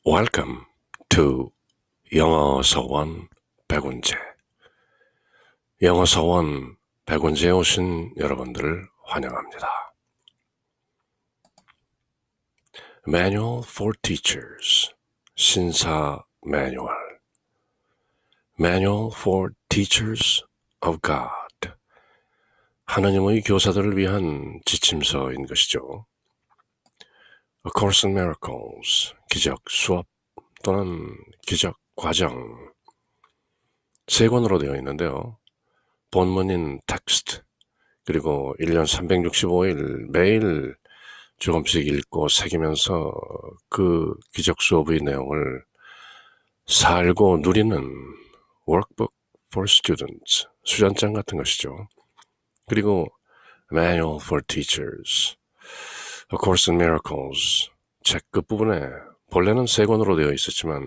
Welcome to 영어 서원 백운재. 영어 서원 백운재에 오신 여러분들을 환영합니다. Manual for Teachers, 신사 매뉴얼. Manual for Teachers of God, 하나님의 교사들을 위한 지침서인 것이죠. A Course in Miracles, 기적 수업 또는 기적 과정, 세 권으로 되어 있는데요. 본문인 텍스트, 그리고 1년 365일 매일 조금씩 읽고 새기면서 그 기적 수업의 내용을 살고 누리는 workbook for students, 수련장 같은 것이죠. 그리고 Manual for Teachers, A Course in Miracles, 책 끝부분에 본래는 세 권으로 되어 있었지만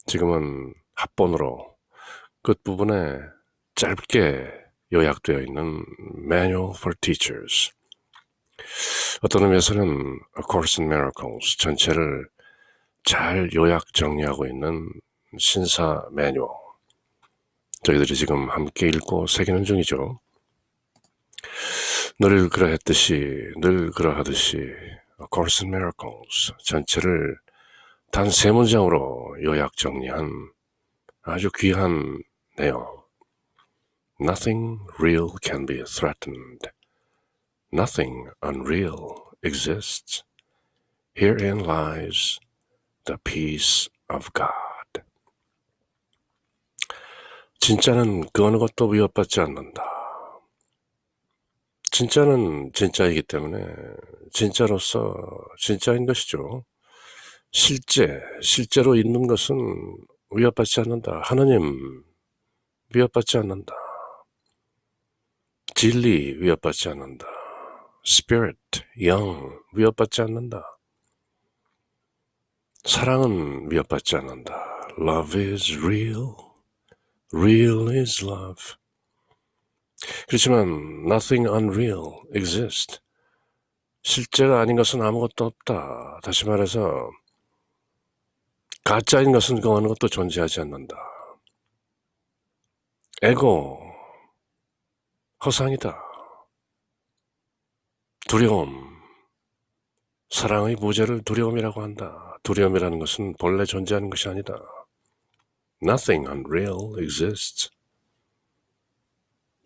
지금은 합본으로 끝부분에 짧게 요약되어 있는 Manual for Teachers. 어떤 의미에서는 A Course in Miracles 전체를 잘 요약 정리하고 있는 신사 매뉴얼. 저희들이 지금 함께 읽고 새기는 중이죠. 늘 그러하듯이 A Course in Miracles 전체를 단 세 문장으로 요약 정리한 아주 귀한 내용. Nothing real can be threatened. Nothing unreal exists. Herein lies the peace of God. 진짜는 그 어느 것도 위협받지 않는다. 진짜는 진짜이기 때문에 진짜로서 진짜인 것이죠. 실제로 있는 것은 위협받지 않는다. 하나님 위협받지 않는다. 진리 위협받지 않는다. Spirit, 영 위협받지 않는다. 사랑은 위협받지 않는다. Love is real. Real is love. 그렇지만 nothing unreal exists. 실제가 아닌 것은 아무것도 없다. 다시 말해서 가짜인 것은 그 어느 것도 존재하지 않는다. 에고, 허상이다. 두려움, 사랑의 무죄를 두려움이라고 한다. 두려움이라는 것은 본래 존재하는 것이 아니다. Nothing unreal exists.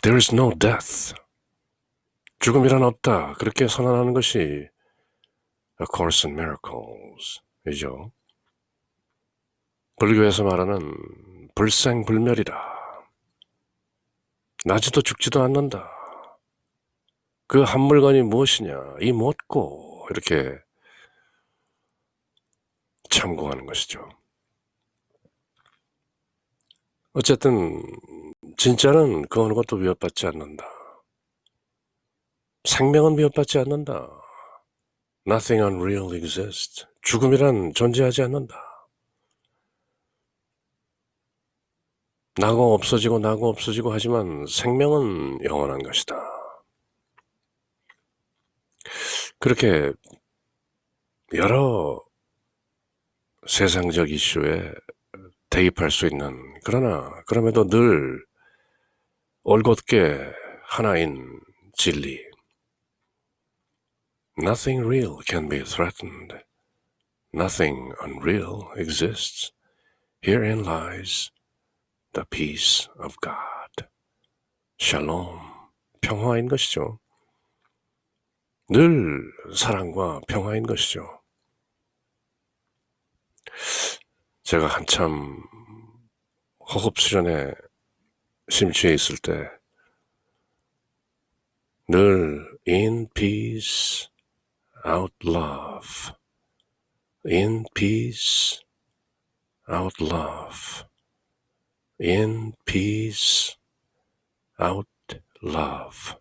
There is no death. 죽음이란 없다. 그렇게 선언하는 것이 A Course in Miracles 이죠. 불교에서 말하는 불생불멸이라. 나지도 죽지도 않는다. 그 한 물건이 무엇이냐? 이 못고 이렇게 참고하는 것이죠. 어쨌든 진짜는 그 어느 것도 위협받지 않는다. 생명은 위협받지 않는다. Nothing unreal exists. 죽음이란 존재하지 않는다. 나고 없어지고 하지만 생명은 영원한 것이다. 그렇게 여러 세상적 이슈에 대입할 수 있는, 그러나 그럼에도 늘 올곧게 하나인 진리. Nothing real can be threatened. Nothing unreal exists. Herein lies the peace of God. 샬롬, 평화인 것이죠. 늘 사랑과 평화인 것이죠. 제가 한참 호흡 수련에 심취해 있을 때 늘 in peace, out love, in peace, out love, in peace, out love.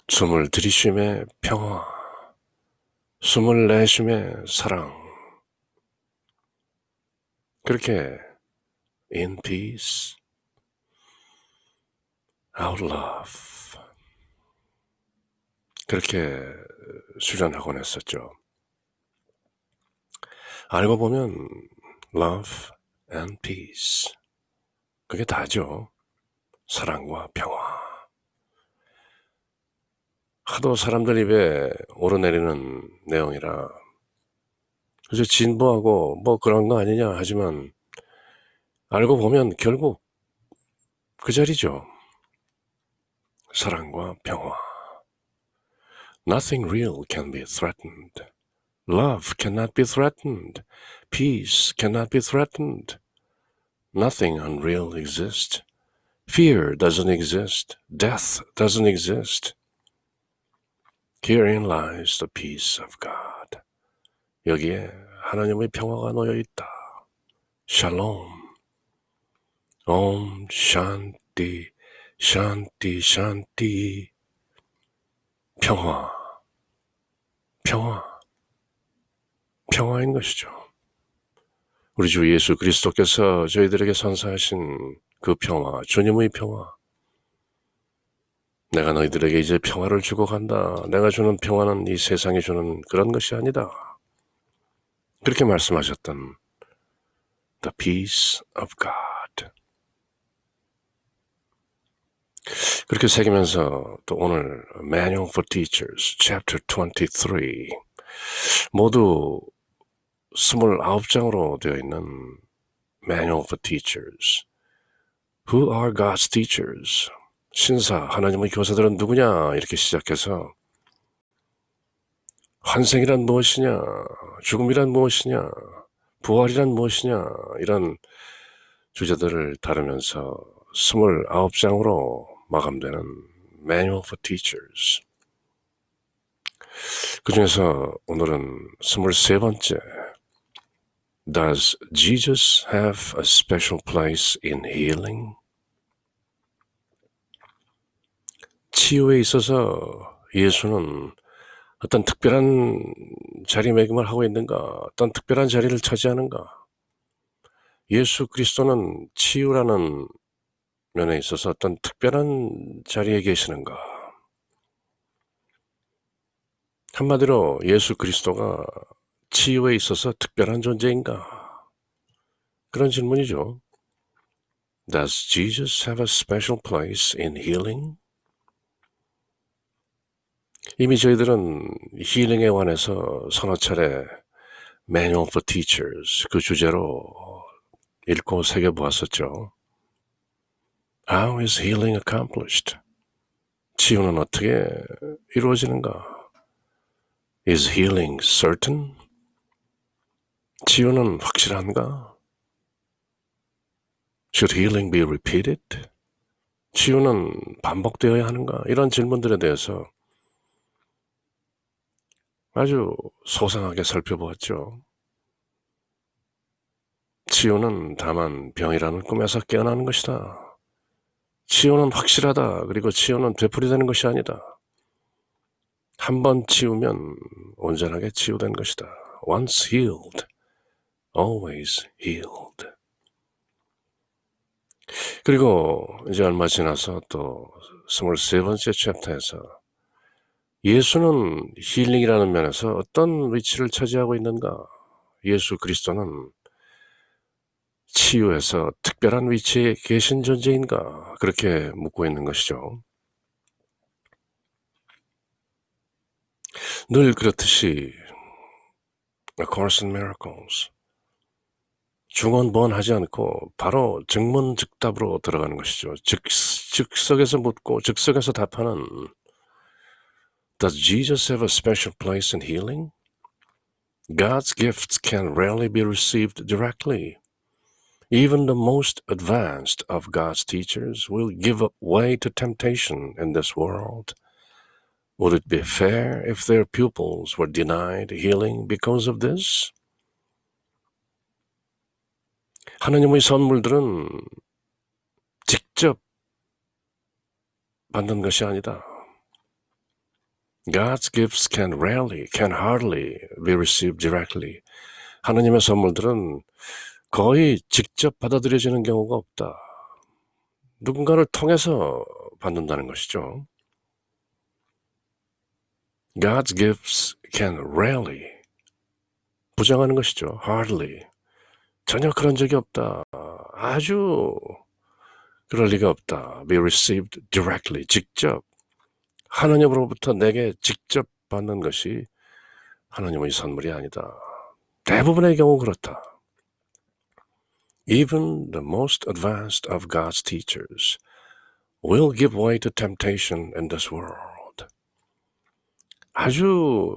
숨을 들이쉼에 평화, 숨을 내쉼에 사랑. 그렇게 in peace, out love. 그렇게 수련하곤 했었죠. 알고 보면 love and peace, 그게 다죠. 사랑과 평화. 하도 사람들 입에 오르내리는 내용이라 그저 진보하고 뭐 그런 거 아니냐 하지만 알고 보면 결국 그 자리죠. 사랑과 평화. Nothing real can be threatened. Love cannot be threatened. Peace cannot be threatened. Nothing unreal exists. Fear doesn't exist. Death doesn't exist. Herein lies the peace of God. 여기에 하나님의 평화가 놓여 있다. 샬롬. 옴 샨티 샨티 샨티. 평화. 평화인 것이죠. 우리 주 예수 그리스도께서 저희들에게 선사하신 그 평화, 주님의 평화. 내가 너희들에게 이제 평화를 주고 간다. 내가 주는 평화는 이 세상이 주는 그런 것이 아니다. 그렇게 말씀하셨던 The peace of God. 그렇게 새기면서 또 오늘 Manual for Teachers, Chapter 23 모두 29장으로 되어 있는 Manual for Teachers. Who are God's teachers? 신사, 하나님의 교사들은 누구냐? 이렇게 시작해서 환생이란 무엇이냐? 죽음이란 무엇이냐? 부활이란 무엇이냐? 이런 주제들을 다루면서 29장으로 마감되는 Manual for Teachers. 그 중에서 오늘은 23번째 Does Jesus have a special place in healing? 치유에 있어서 예수는 어떤 특별한 자리매김을 하고 있는가? 어떤 특별한 자리를 차지하는가? 예수 그리스도는 치유라는 면에 있어서 어떤 특별한 자리에 계시는가? 한마디로 예수 그리스도가 치유에 있어서 특별한 존재인가? 그런 질문이죠. Does Jesus have a special place in healing? 이미 저희들은 힐링에 관해서 서너 차례 Manual for Teachers 그 주제로 읽고 새겨보았었죠. How is healing accomplished? 치유는 어떻게 이루어지는가? Is healing certain? 치유는 확실한가? Should healing be repeated? 치유는 반복되어야 하는가? 이런 질문들에 대해서 아주 소상하게 살펴보았죠. 치유는 다만 병이라는 꿈에서 깨어나는 것이다. 치유는 확실하다. 그리고 치유는 되풀이되는 것이 아니다. 한 번 치우면 온전하게 치유된 것이다. Once healed, always healed. 그리고 이제 얼마 지나서 또 23번째 챕터에서 예수는 힐링이라는 면에서 어떤 위치를 차지하고 있는가? 예수 그리스도는 치유에서 특별한 위치에 계신 존재인가? 그렇게 묻고 있는 것이죠. 늘 그렇듯이 A Course in Miracles 중언부언하지 않고 바로 즉문즉답으로 들어가는 것이죠. 즉석에서 묻고 즉석에서 답하는 Does Jesus have a special place in healing? God's gifts can rarely be received directly. Even the most advanced of God's teachers will give way to temptation in this world. Would it be fair if their pupils were denied healing because of this? 하나님의 선물들은 직접 받는 것이 아니다. God's gifts can hardly be received directly. 하나님의 선물들은 거의 직접 받아들여지는 경우가 없다. 누군가를 통해서 받는다는 것이죠. God's gifts can rarely, 부정하는 것이죠. hardly, 전혀 그런 적이 없다. 아주 그럴 리가 없다. be received directly, 직접 하나님으로부터 내게 직접 받는 것이 하나님의 선물이 아니다. 대부분의 경우 그렇다. Even the most advanced of God's teachers will give way to temptation in this world. 아주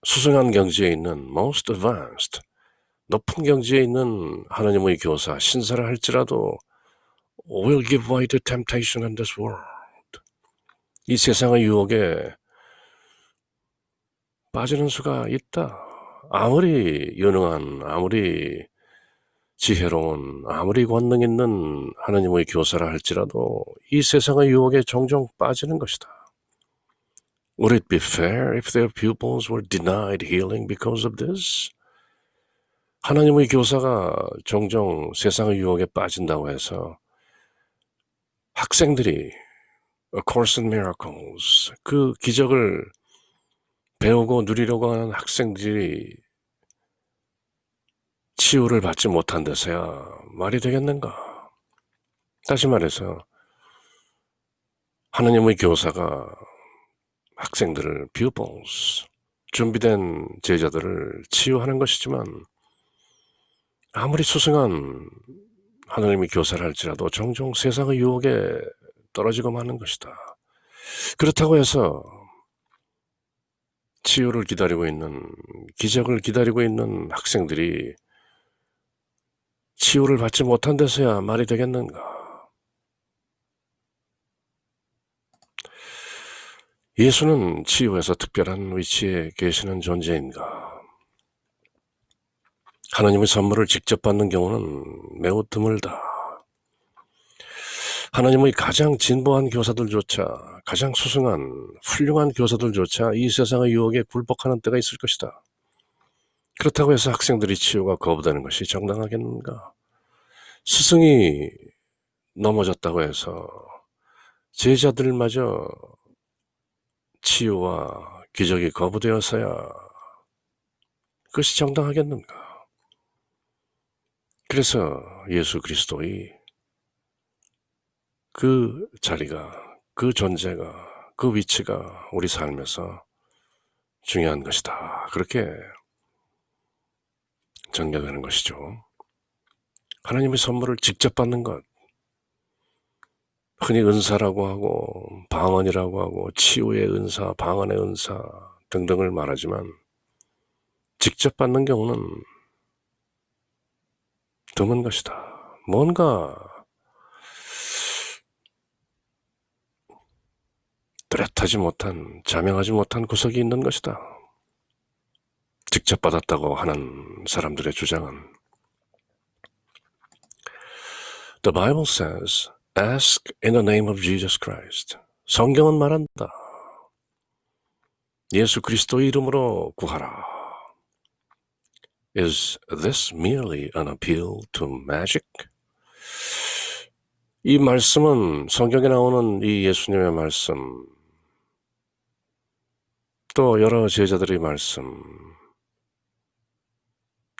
수승한 경지에 있는 most advanced, 높은 경지에 있는 하나님의 교사, 신사를 할지라도 will give way to temptation in this world. 이 세상의 유혹에 빠지는 수가 있다. 아무리 유능한, 아무리 지혜로운, 아무리 권능 있는 하나님의 교사라 할지라도 이 세상의 유혹에 종종 빠지는 것이다. Would it be fair if their pupils were denied healing because of this? 하나님의 교사가 종종 세상의 유혹에 빠진다고 해서 학생들이 A Course in Miracles, 그 기적을 배우고 누리려고 하는 학생들이 치유를 받지 못한 데서야 말이 되겠는가? 다시 말해서 하나님의 교사가 학생들을 pupils, 준비된 제자들을 치유하는 것이지만 아무리 수승한 하나님의 교사를 할지라도 종종 세상의 유혹에 떨어지고 마는 것이다. 그렇다고 해서 치유를 기다리고 있는, 기적을 기다리고 있는 학생들이 치유를 받지 못한 데서야 말이 되겠는가? 예수는 치유에서 특별한 위치에 계시는 존재인가? 하나님의 선물을 직접 받는 경우는 매우 드물다. 하나님의 가장 진보한 교사들조차, 가장 수승한 훌륭한 교사들조차 이 세상의 유혹에 굴복하는 때가 있을 것이다. 그렇다고 해서 학생들이 치유가 거부되는 것이 정당하겠는가? 스승이 넘어졌다고 해서 제자들마저 치유와 기적이 거부되어서야 그것이 정당하겠는가? 그래서 예수 그리스도의 그 자리가, 그 존재가, 그 위치가 우리 삶에서 중요한 것이다. 그렇게 전개되는 것이죠. 하나님의 선물을 직접 받는 것, 흔히 은사라고 하고 방언이라고 하고 치유의 은사, 방언의 은사 등등을 말하지만 직접 받는 경우는 드문 것이다. 뭔가 뚜렷하지 못한, 자명하지 못한 구석이 있는 것이다. 직접 받았다고 하는 사람들의 주장은 The Bible says, ask in the name of Jesus Christ. 성경은 말한다. 예수 그리스도의 이름으로 구하라. Is this merely an appeal to magic? 이 말씀은, 성경에 나오는 이 예수님의 말씀, 또 여러 제자들의 말씀,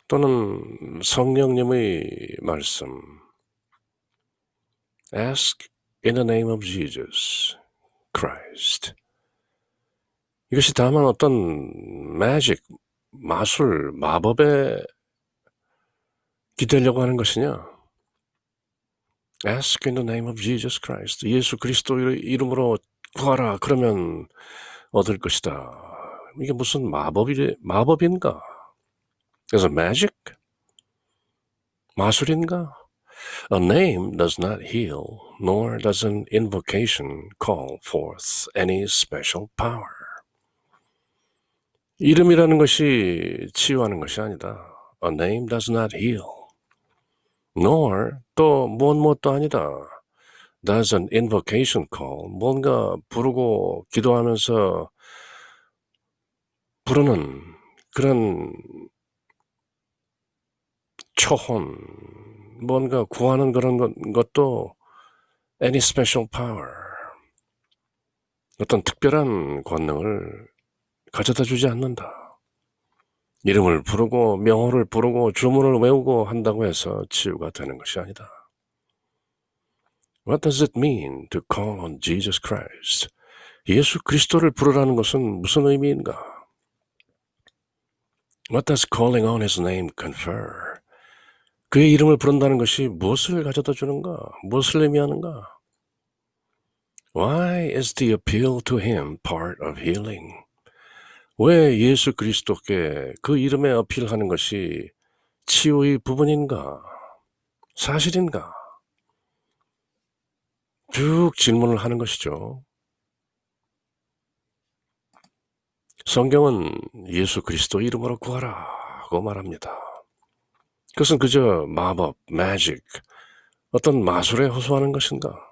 또는 성령님의 말씀, Ask in the name of Jesus Christ. 이것이 다만 어떤 magic, 마술, 마법에 기대려고 하는 것이냐? Ask in the name of Jesus Christ. 예수 그리스도의 이름으로 구하라. 그러면 얻을 것이다. 이게 무슨 마법인가? 그래서 magic? 마술인가? A name does not heal, nor does an invocation call forth any special power. 이름이라는 것이 치유하는 것이 아니다. A name does not heal, nor 또 무엇도 아니다. Does an invocation call, 뭔가 부르고 기도하면서 부르는 그런 초혼, 뭔가 구하는 그런 것도 any special power, 어떤 특별한 권능을 가져다 주지 않는다. 이름을 부르고 명호를 부르고 주문을 외우고 한다고 해서 치유가 되는 것이 아니다. What does it mean to call on Jesus Christ? 예수 그리스도를 부르라는 것은 무슨 의미인가? What does calling on his name confer? 그의 이름을 부른다는 것이 무엇을 가져다 주는가? 무엇을 의미하는가? Why is the appeal to him part of healing? 왜 예수 그리스도께 그 이름에 어필하는 것이 치유의 부분인가? 사실인가? 쭉 질문을 하는 것이죠. 성경은 예수 그리스도 이름으로 구하라 고 말합니다. 그것은 그저 마법, 매직, 어떤 마술에 호소하는 것인가?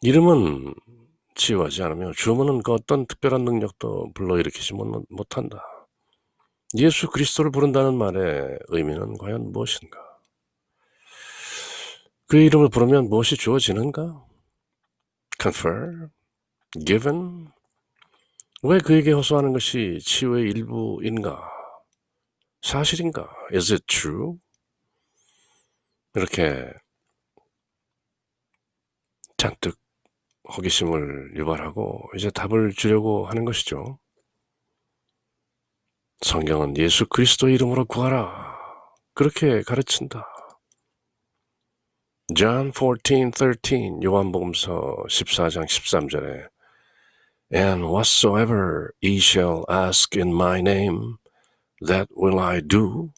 이름은 치유하지 않으며 주문은 그 어떤 특별한 능력도 불러일으키지 못한다. 예수 그리스도를 부른다는 말의 의미는 과연 무엇인가? 그의 이름을 부르면 무엇이 주어지는가? Confer? Given? 왜 그에게 호소하는 것이 치유의 일부인가? 사실인가? Is it true? 이렇게 잔뜩 호기심을 유발하고 이제 답을 주려고 하는 것이죠. 성경은 예수 그리스도 이름으로 구하라. 그렇게 가르친다. John 14:13 요한복음서 14장 13절에 And whatsoever ye shall ask in my name, that will I do,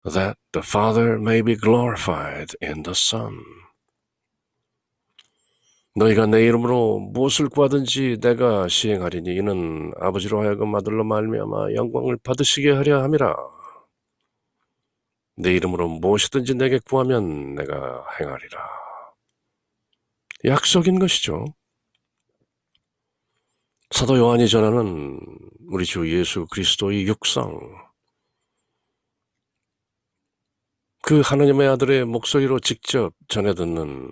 that the Father may be glorified in the Son. 너희가 내 이름으로 무엇을 구하든지 내가 시행하리니 이는 아버지로 하여금 아들로 말미암아 영광을 받으시게 하려 함이라. 내 이름으로 무엇이든지 내게 구하면 내가 행하리라. 약속인 것이죠. 사도 요한이 전하는 우리 주 예수 그리스도의 육성, 그 하나님의 아들의 목소리로 직접 전해 듣는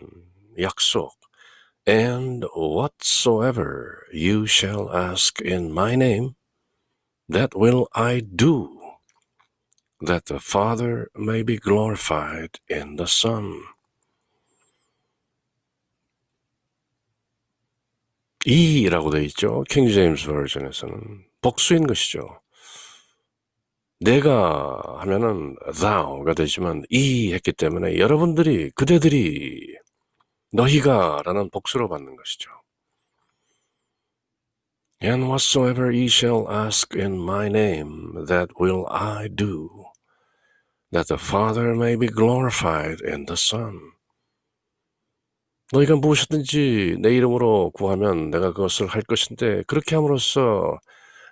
약속, And whatsoever you shall ask in my name, that will I do, that the Father may be glorified in the Son. 이라고 되어 있죠. 킹 제임스 버전에서는 복수인 것이죠. 내가 하면은 thou가 되지만 이 했기 때문에 여러분들이, 그대들이, 너희가 라는 복수로 받는 것이죠. And whatsoever ye shall ask in my name, that will I do, that the Father may be glorified in the Son. 너희가 무엇이든지 내 이름으로 구하면 내가 그것을 할 것인데 그렇게 함으로써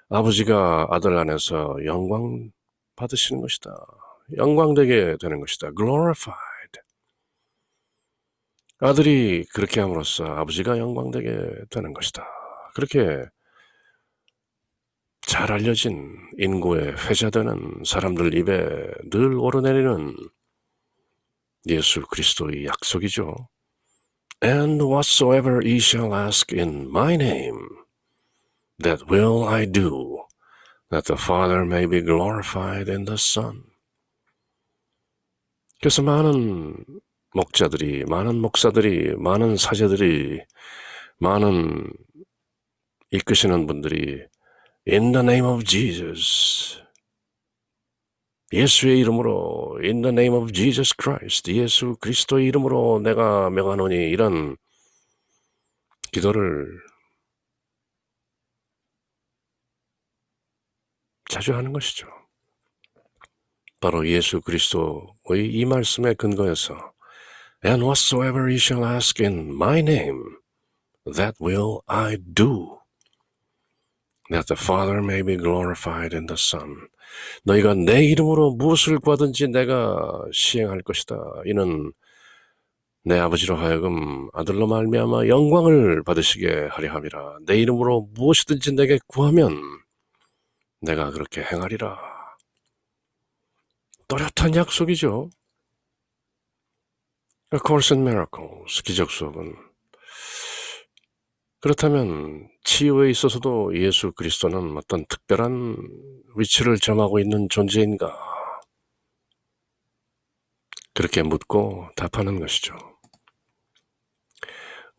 아버지가 아들 안에서 영광 받으시는 것이다. 영광되게 되는 것이다. glorified. 아들이 그렇게 함으로써 아버지가 영광되게 되는 것이다. 그렇게 잘 알려진 인구에 회자되는 사람들 입에 늘 오르내리는 예수 그리스도의 약속이죠. And whatsoever ye shall ask in my name, that will I do, that the Father may be glorified in the Son. 그래서 많은 목자들이, 많은 목사들이, 많은 사제들이, 많은 이끄시는 분들이 In the name of Jesus, 예수의 이름으로, In the name of Jesus Christ, 예수 그리스도의 이름으로 내가 명하노니, 이런 기도를 자주 하는 것이죠. 바로 예수 그리스도의 이 말씀에 근거해서 And whatsoever ye shall ask in my name, that will I do, that the Father may be glorified in the Son. 너희가 내 이름으로 무엇을 구하든지 내가 시행할 것이다. 이는 내 아버지로 하여금 아들로 말미암아 영광을 받으시게 하려 함이라. 내 이름으로 무엇이든지 내게 구하면 내가 그렇게 행하리라. 또렷한 약속이죠. A Course in Miracles, 기적 수업은 그렇다면 치유에 있어서도 예수 그리스도는 어떤 특별한 위치를 점하고 있는 존재인가? 그렇게 묻고 답하는 것이죠.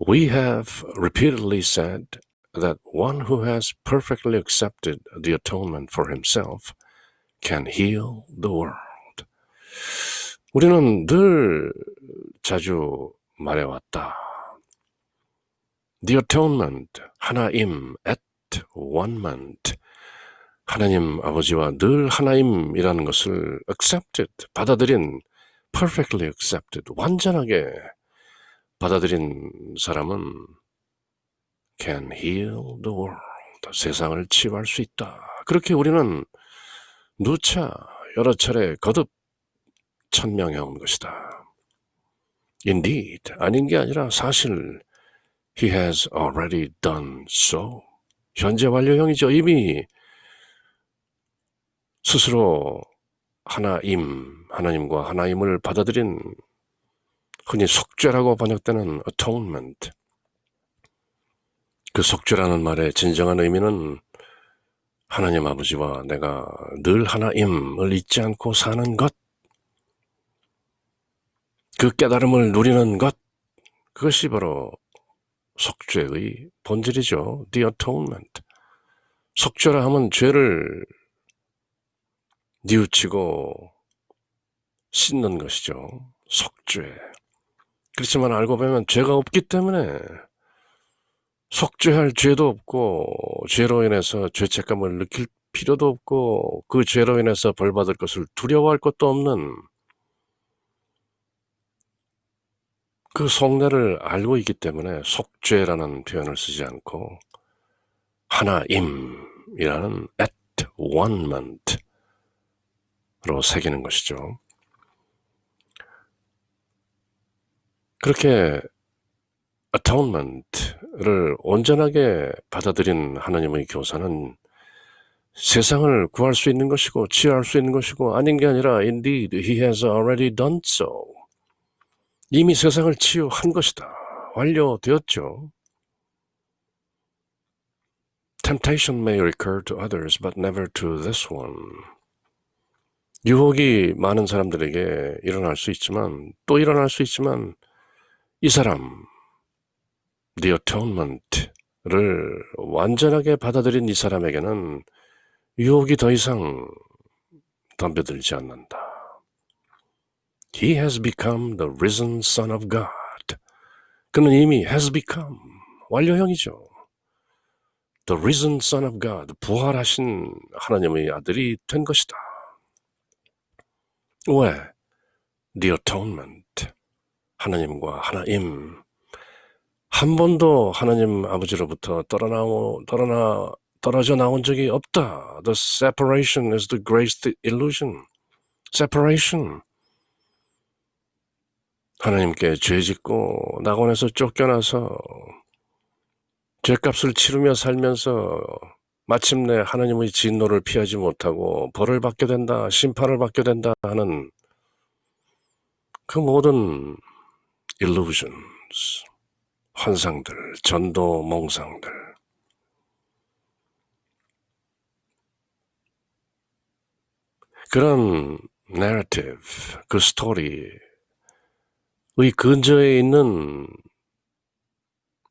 We have repeatedly said that one who has perfectly accepted the atonement for himself can heal the world. 우리는 늘 자주 말해왔다. The atonement, 하나임, at one-ment, 하나님 아버지와 늘 하나임이라는 것을 accepted, 받아들인, perfectly accepted, 완전하게 받아들인 사람은 can heal the world, 세상을 치유할 수 있다. 그렇게 우리는 누차 여러 차례 거듭 천명해온 것이다. Indeed, 아닌 게 아니라 사실 He has already done so. 현재 완료형이죠. 이미 스스로 하나님과 하나님을 받아들인 흔히 속죄라고 번역되는 atonement. 그 속죄라는 말의 진정한 의미는 하나님 아버지와 내가 늘 하나임을 잊지 않고 사는 것, 그 깨달음을 누리는 것, 그것이 바로 속죄의 본질이죠. The atonement. 속죄라 하면 죄를 뉘우치고 씻는 것이죠. 속죄. 그렇지만 알고 보면 죄가 없기 때문에 속죄할 죄도 없고 죄로 인해서 죄책감을 느낄 필요도 없고 그 죄로 인해서 벌받을 것을 두려워할 것도 없는 그 속내를 알고 있기 때문에 속죄라는 표현을 쓰지 않고 하나임이라는 at one-ment로 새기는 것이죠. 그렇게 atonement를 온전하게 받아들인 하나님의 교사는 세상을 구할 수 있는 것이고 치유할 수 있는 것이고 아닌 게 아니라 indeed he has already done so. 이미 세상을 치유한 것이다. 완료되었죠. Temptation may recur to others but never to this one. 유혹이 많은 사람들에게 일어날 수 있지만 또 일어날 수 있지만 이 사람 The atonement를 완전하게 받아들인 이 사람에게는 유혹이 더 이상 덤벼들지 않는다. He has become the risen Son of God. 그는 이미 has become, 완료형이죠. The risen Son of God, 부활하신 하나님의 아들이 된 것이다. 왜? The atonement, 하나님과 하나임. 한 번도 하나님 아버지로부터 떨어져 나온 적이 없다. The separation is the greatest illusion. Separation. 하나님께 죄짓고 낙원에서 쫓겨나서 죄값을 치르며 살면서 마침내 하나님의 진노를 피하지 못하고 벌을 받게 된다, 심판을 받게 된다 하는 그 모든 illusions, 환상들, 전도 몽상들. 그런 narrative, 그 스토리의 근저에 있는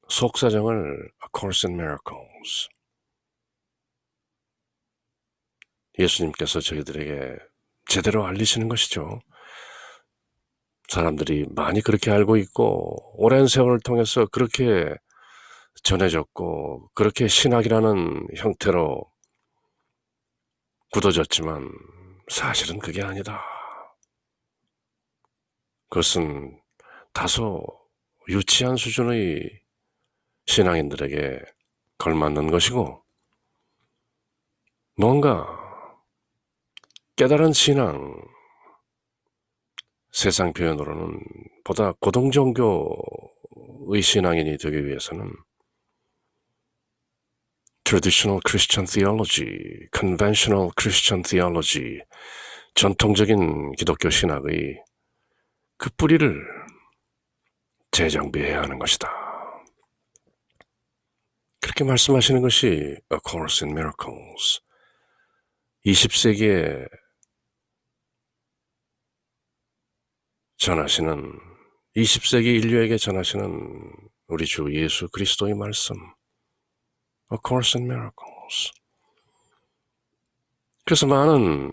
속사정을 A Course in Miracles, 예수님께서 저희들에게 제대로 알리시는 것이죠. 사람들이 많이 그렇게 알고 있고 오랜 세월을 통해서 그렇게 전해졌고 그렇게 신학이라는 형태로 굳어졌지만 사실은 그게 아니다. 그것은 다소 유치한 수준의 신앙인들에게 걸맞는 것이고 뭔가 깨달은 신앙, 세상 표현으로는 보다 고등종교의 신앙인이 되기 위해서는 traditional Christian theology, conventional Christian theology, 전통적인 기독교 신학의 그 뿌리를 재정비해야 하는 것이다. 그렇게 말씀하시는 것이 A Course in Miracles. 20세기에 전하시는 20세기 인류에게 전하시는 우리 주 예수 그리스도의 말씀 A Course in Miracles. 그래서 많은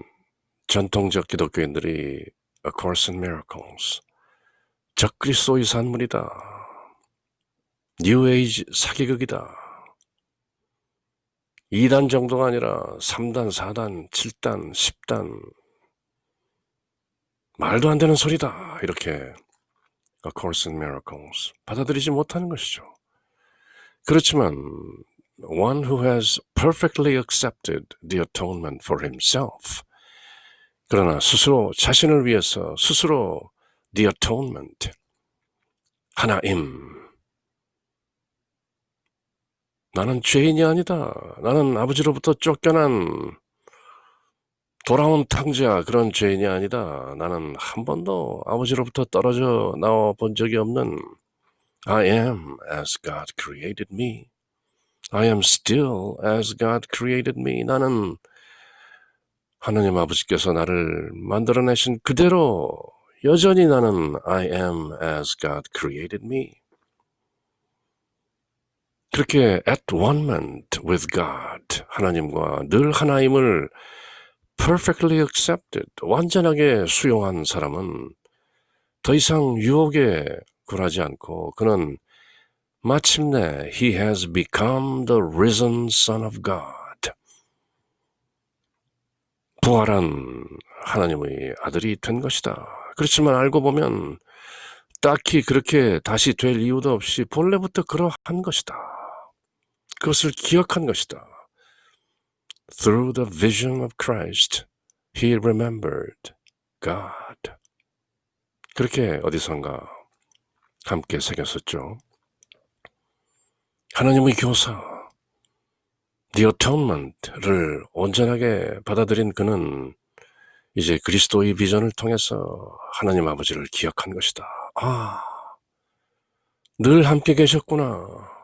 전통적 기독교인들이 A Course in Miracles 적그리스도의 산물이다. 뉴에이지 사기극이다. 2단 정도가 아니라 3단, 4단, 7단, 10단 말도 안 되는 소리다. 이렇게 A Course in Miracles 받아들이지 못하는 것이죠. 그렇지만 one who has perfectly accepted the atonement for himself 그러나 스스로 자신을 위해서 스스로 the atonement 하나임 나는 죄인이 아니다. 나는 아버지로부터 쫓겨난 돌아온 탕자 그런 죄인이 아니다. 나는 한 번도 아버지로부터 떨어져 나와 본 적이 없는 I am as God created me. I am still as God created me. 나는 하나님 아버지께서 나를 만들어내신 그대로 여전히 나는 I am as God created me. 그렇게 at one-ment with God, 하나님과 늘 하나임을 perfectly accepted, 완전하게 수용한 사람은 더 이상 유혹에 굴하지 않고 그는 마침내 he has become the risen Son of God. 부활한 하나님의 아들이 된 것이다. 그렇지만 알고 보면 딱히 그렇게 다시 될 이유도 없이 본래부터 그러한 것이다. 그것을 기억한 것이다. Through the vision of Christ, he remembered God. 그렇게 어디선가 함께 새겼었죠. 하나님의 교사, the atonement를 온전하게 받아들인 그는 이제 그리스도의 비전을 통해서 하나님 아버지를 기억한 것이다. 아, 늘 함께 계셨구나.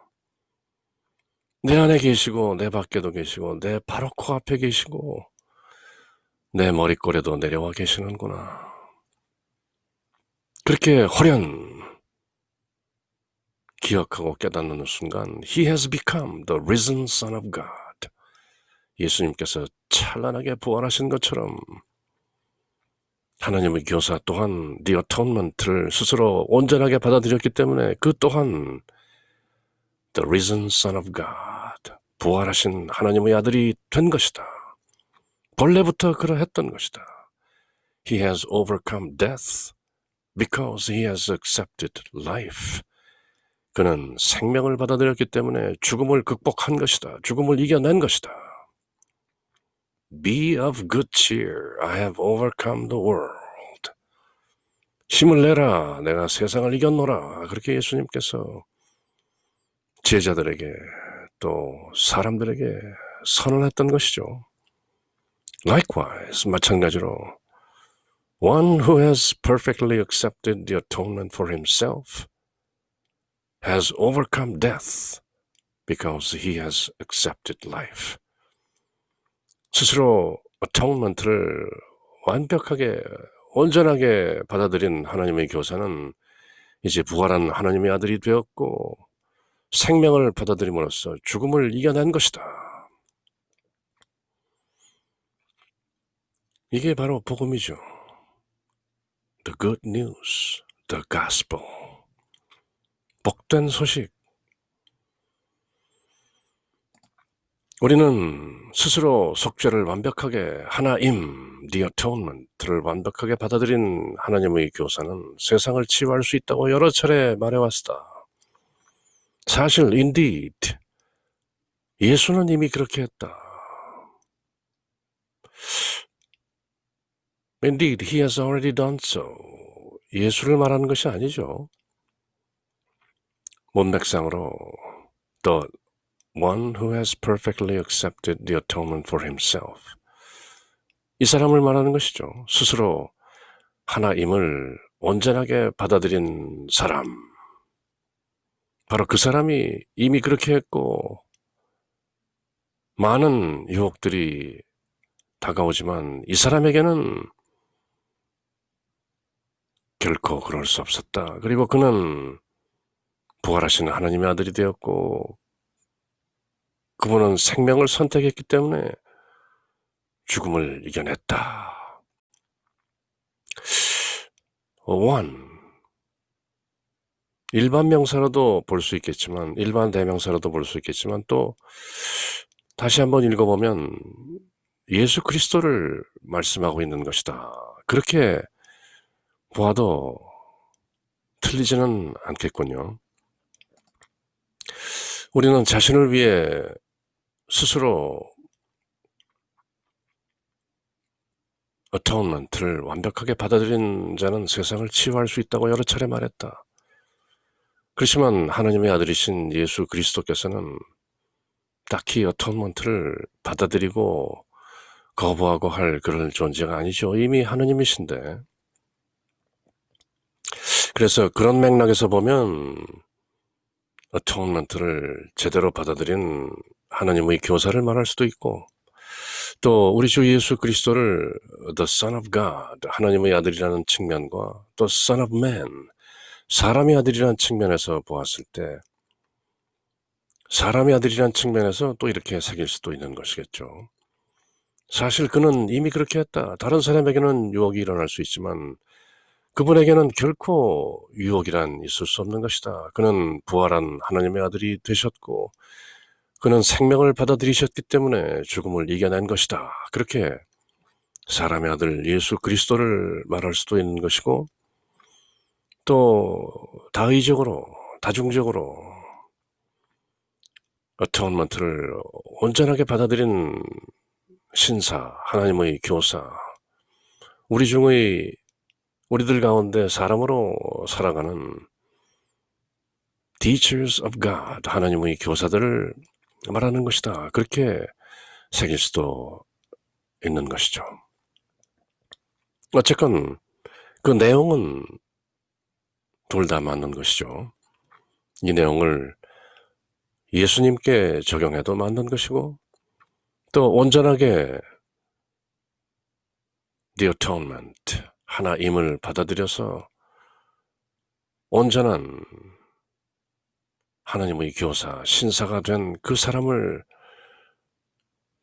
내 안에 계시고 내 밖에도 계시고 내 바로 코앞에 계시고 내 머리꼬리에도 내려와 계시는구나. 그렇게 홀연 기억하고 깨닫는 순간 He has become the risen Son of God. 예수님께서 찬란하게 부활하신 것처럼 하나님의 교사 또한 the atonement를 스스로 온전하게 받아들였기 때문에 그 또한 the risen Son of God, 부활하신 하나님의 아들이 된 것이다. 본래부터 그러했던 것이다. He has overcome death because he has accepted life. 그는 생명을 받아들였기 때문에 죽음을 극복한 것이다. 죽음을 이겨낸 것이다. Be of good cheer. I have overcome the world. 힘을 내라. 내가 세상을 이겼노라. 그렇게 예수님께서 제자들에게 또 사람들에게 선언했던 것이죠. Likewise, 마찬가지로 one who has perfectly accepted the atonement for himself has overcome death because he has accepted life. 스스로 atonement를 완벽하게 온전하게 받아들인 하나님의 교사는 이제 부활한 하나님의 아들이 되었고 생명을 받아들임으로써 죽음을 이겨낸 것이다. 이게 바로 복음이죠. The good news, the gospel. 복된 소식. 우리는 스스로 속죄를 완벽하게 하나임, the atonement를 완벽하게 받아들인 하나님의 교사는 세상을 치유할 수 있다고 여러 차례 말해왔다. 사실 indeed 예수는 이미 그렇게 했다. Indeed, he has already done so. 예수를 말하는 것이 아니죠. 문맥상으로 the one who has perfectly accepted the atonement for himself. 이 사람을 말하는 것이죠. 스스로 하나임을 온전하게 받아들인 사람. 바로 그 사람이 이미 그렇게 했고 많은 유혹들이 다가오지만 이 사람에게는 결코 그럴 수 없었다. 그리고 그는 부활하신 하나님의 아들이 되었고 그분은 생명을 선택했기 때문에 죽음을 이겨냈다. 원, 일반 명사로도 볼 수 있겠지만, 일반 대명사로도 볼 수 있겠지만, 또 다시 한번 읽어보면 예수 그리스도를 말씀하고 있는 것이다. 그렇게 보아도 틀리지는 않겠군요. 우리는 자신을 위해 스스로 어토운먼트를 완벽하게 받아들인 자는 세상을 치유할 수 있다고 여러 차례 말했다. 그렇지만 하나님의 아들이신 예수 그리스도께서는 딱히 어토운먼트를 받아들이고 거부하고 할 그런 존재가 아니죠. 이미 하느님이신데. 그래서 그런 맥락에서 보면 어토운먼트를 제대로 받아들인 하나님의 교사를 말할 수도 있고, 또 우리 주 예수 그리스도를 The Son of God, 하나님의 아들이라는 측면과 또 Son of Man, 사람의 아들이라는 측면에서 보았을 때 사람의 아들이라는 측면에서 또 이렇게 새길 수도 있는 것이겠죠. 사실 그는 이미 그렇게 했다. 다른 사람에게는 유혹이 일어날 수 있지만 그분에게는 결코 유혹이란 있을 수 없는 것이다. 그는 부활한 하나님의 아들이 되셨고 그는 생명을 받아들이셨기 때문에 죽음을 이겨낸 것이다. 그렇게 사람의 아들 예수 그리스도를 말할 수도 있는 것이고, 또 다의적으로, 다중적으로 어토운먼트를 온전하게 받아들인 신사, 하나님의 교사, 우리들 가운데 사람으로 살아가는 Teachers of God, 하나님의 교사들을 말하는 것이다. 그렇게 새길 수도 있는 것이죠. 어쨌건 그 내용은 둘 다 맞는 것이죠. 이 내용을 예수님께 적용해도 맞는 것이고, 또 온전하게 The Atonement, 하나임을 받아들여서 온전한 하나님의 교사, 신사가 된 그 사람을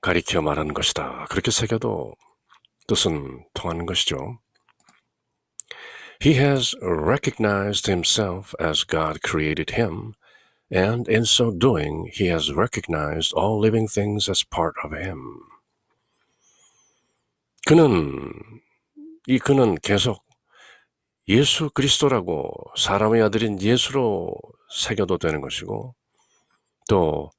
가리켜 말하는 것이다. 그렇게 새겨도 뜻은 통하는 것이죠. He has recognized himself as God created him, and in so doing, he has recognized all living things as part of him. 그는 계속 예수 그리스도라고 사람의 아들인 예수로 새겨도 되는 것이고, 또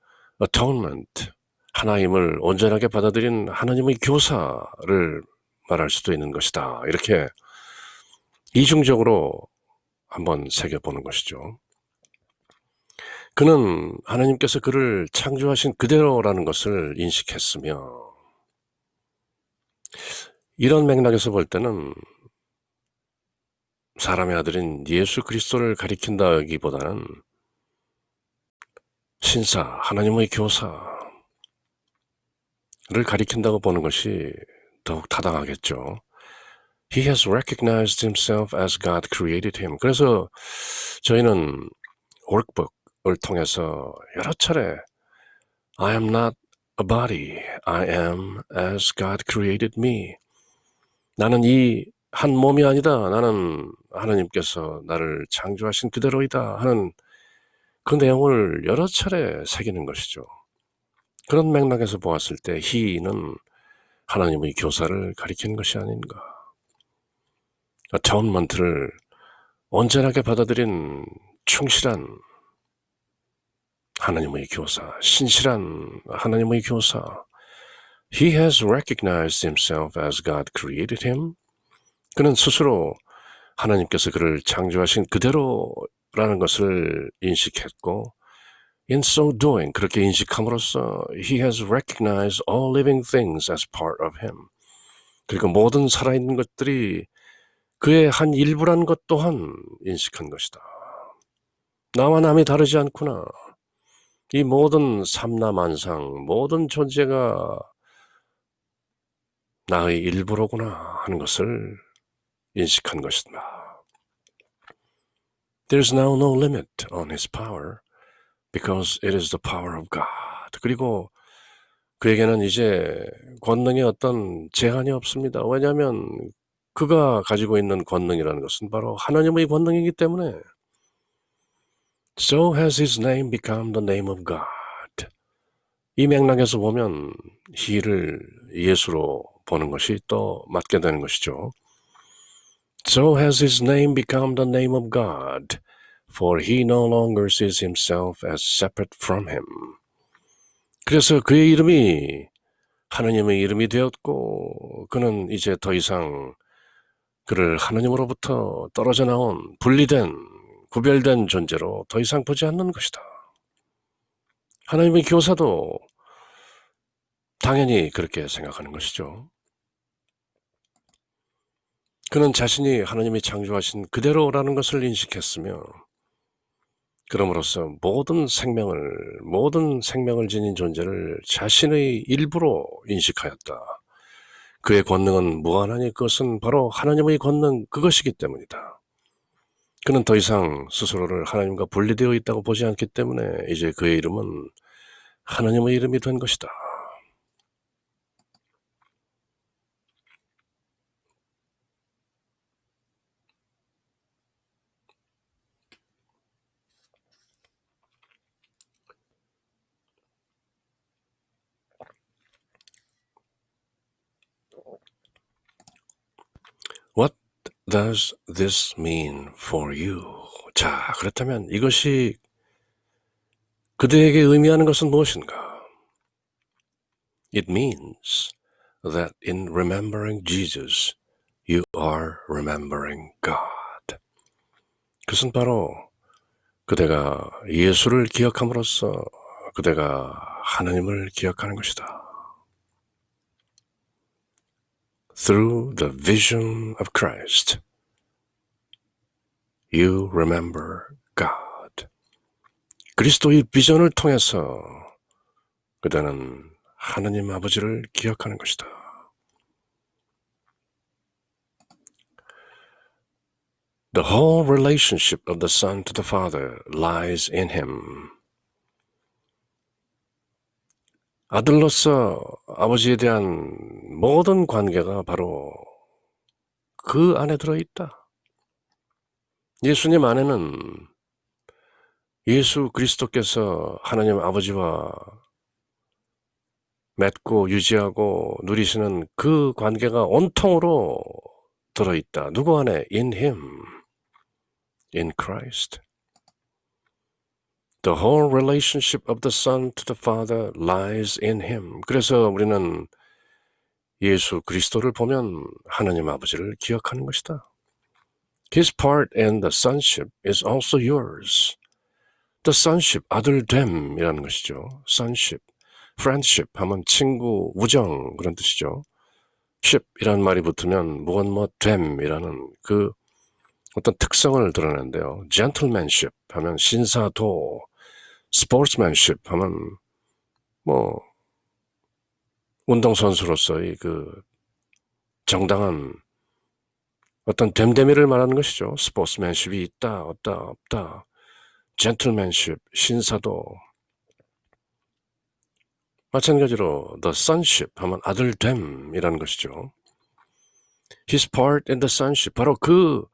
atonement, 하나님을 온전하게 받아들인 하나님의 교사를 말할 수도 있는 것이다. 이렇게 이중적으로 한번 새겨보는 것이죠. 그는 하나님께서 그를 창조하신 그대로라는 것을 인식했으며, 이런 맥락에서 볼 때는 사람의 아들인 예수 그리스도를 가리킨다기보다는 신사, 하나님의 교사를 가리킨다고 보는 것이 더욱 타당하겠죠. He has recognized himself as God created him. 그래서 저희는 workbook을 통해서 여러 차례 I am not a body, I am as God created me. 나는 이 한 몸이 아니다. 나는 하나님께서 나를 창조하신 그대로이다 하는 그 내용을 여러 차례 새기는 것이죠. 그런 맥락에서 보았을 때 he는 하나님의 교사를 가리키는 것이 아닌가. atonement를 온전하게 받아들인 충실한 하나님의 교사, 신실한 하나님의 교사. He has recognized himself as God created him. 그는 스스로 하나님께서 그를 창조하신 그대로라는 것을 인식했고, in so doing, 그렇게 인식함으로써 he has recognized all living things as part of him. 그리고 모든 살아있는 것들이 그의 한 일부라는 것 또한 인식한 것이다. 나와 남이 다르지 않구나. 이 모든 삼라만상, 모든 존재가 나의 일부로구나 하는 것을 인식한 것이다. There's now no limit on his power because it is the power of God. 그리고 그에게는 이제 권능에 어떤 제한이 없습니다. 왜냐하면 그가 가지고 있는 권능이라는 것은 바로 하나님의 권능이기 때문에 So has his name become the name of God. 이 맥락에서 보면 he를 예수로 보는 것이 또 맞게 되는 것이죠. So has his name become the name of God, for he no longer sees himself as separate from him. 그래서 그의 이름이 하나님의 이름이 되었고 그는 이제 더 이상 그를 하나님으로부터 떨어져 나온 분리된 구별된 존재로 더 이상 보지 않는 것이다. 하나님의 교사도 당연히 그렇게 생각하는 것이죠. 그는 자신이 하나님이 창조하신 그대로라는 것을 인식했으며 그럼으로써 모든 생명을 지닌 존재를 자신의 일부로 인식하였다. 그의 권능은 무한하니 그것은 바로 하나님의 권능 그것이기 때문이다. 그는 더 이상 스스로를 하나님과 분리되어 있다고 보지 않기 때문에 이제 그의 이름은 하나님의 이름이 된 것이다. What does this mean for you? 자, 그렇다면 이것이 그대에게 의미하는 것은 무엇인가? It means that in remembering Jesus, you are remembering God. 그것은 바로 그대가 예수를 기억함으로써 그대가 하나님을 기억하는 것이다. Through the vision of Christ, you remember God. 그리스도의 비전을 통해서 그대는 하나님 아버지를 기억하는 것이다. The whole relationship of the Son to the Father lies in him. 아들로서 아버지에 대한 모든 관계가 바로 그 안에 들어있다. 예수님 안에는 예수 그리스도께서 하나님 아버지와 맺고 유지하고 누리시는 그 관계가 온통으로 들어있다. 누구 안에? In him. In Christ. The whole relationship of the Son to the Father lies in him. 그래서 우리는 예수 그리스도를 보면 하나님 아버지를 기억하는 것이다. His part in the sonship is also yours. The sonship, 아들됨이라는 것이죠. sonship, friendship 하면 친구, 우정 그런 뜻이죠. ship이라는 말이 붙으면 됨이라는 그 어떤 특성을 드러내는데요. gentlemanship 하면 신사도, sportsmanship 하면 운동선수로서의 그 정당한 어떤 됨됨이를 말하는 것이죠. 스포츠맨십이 있다, 없다. 젠틀맨십, 신사도. 마찬가지로 the sonship 하면 아들됨이라는 것이죠. His part in the sonship, 바로 그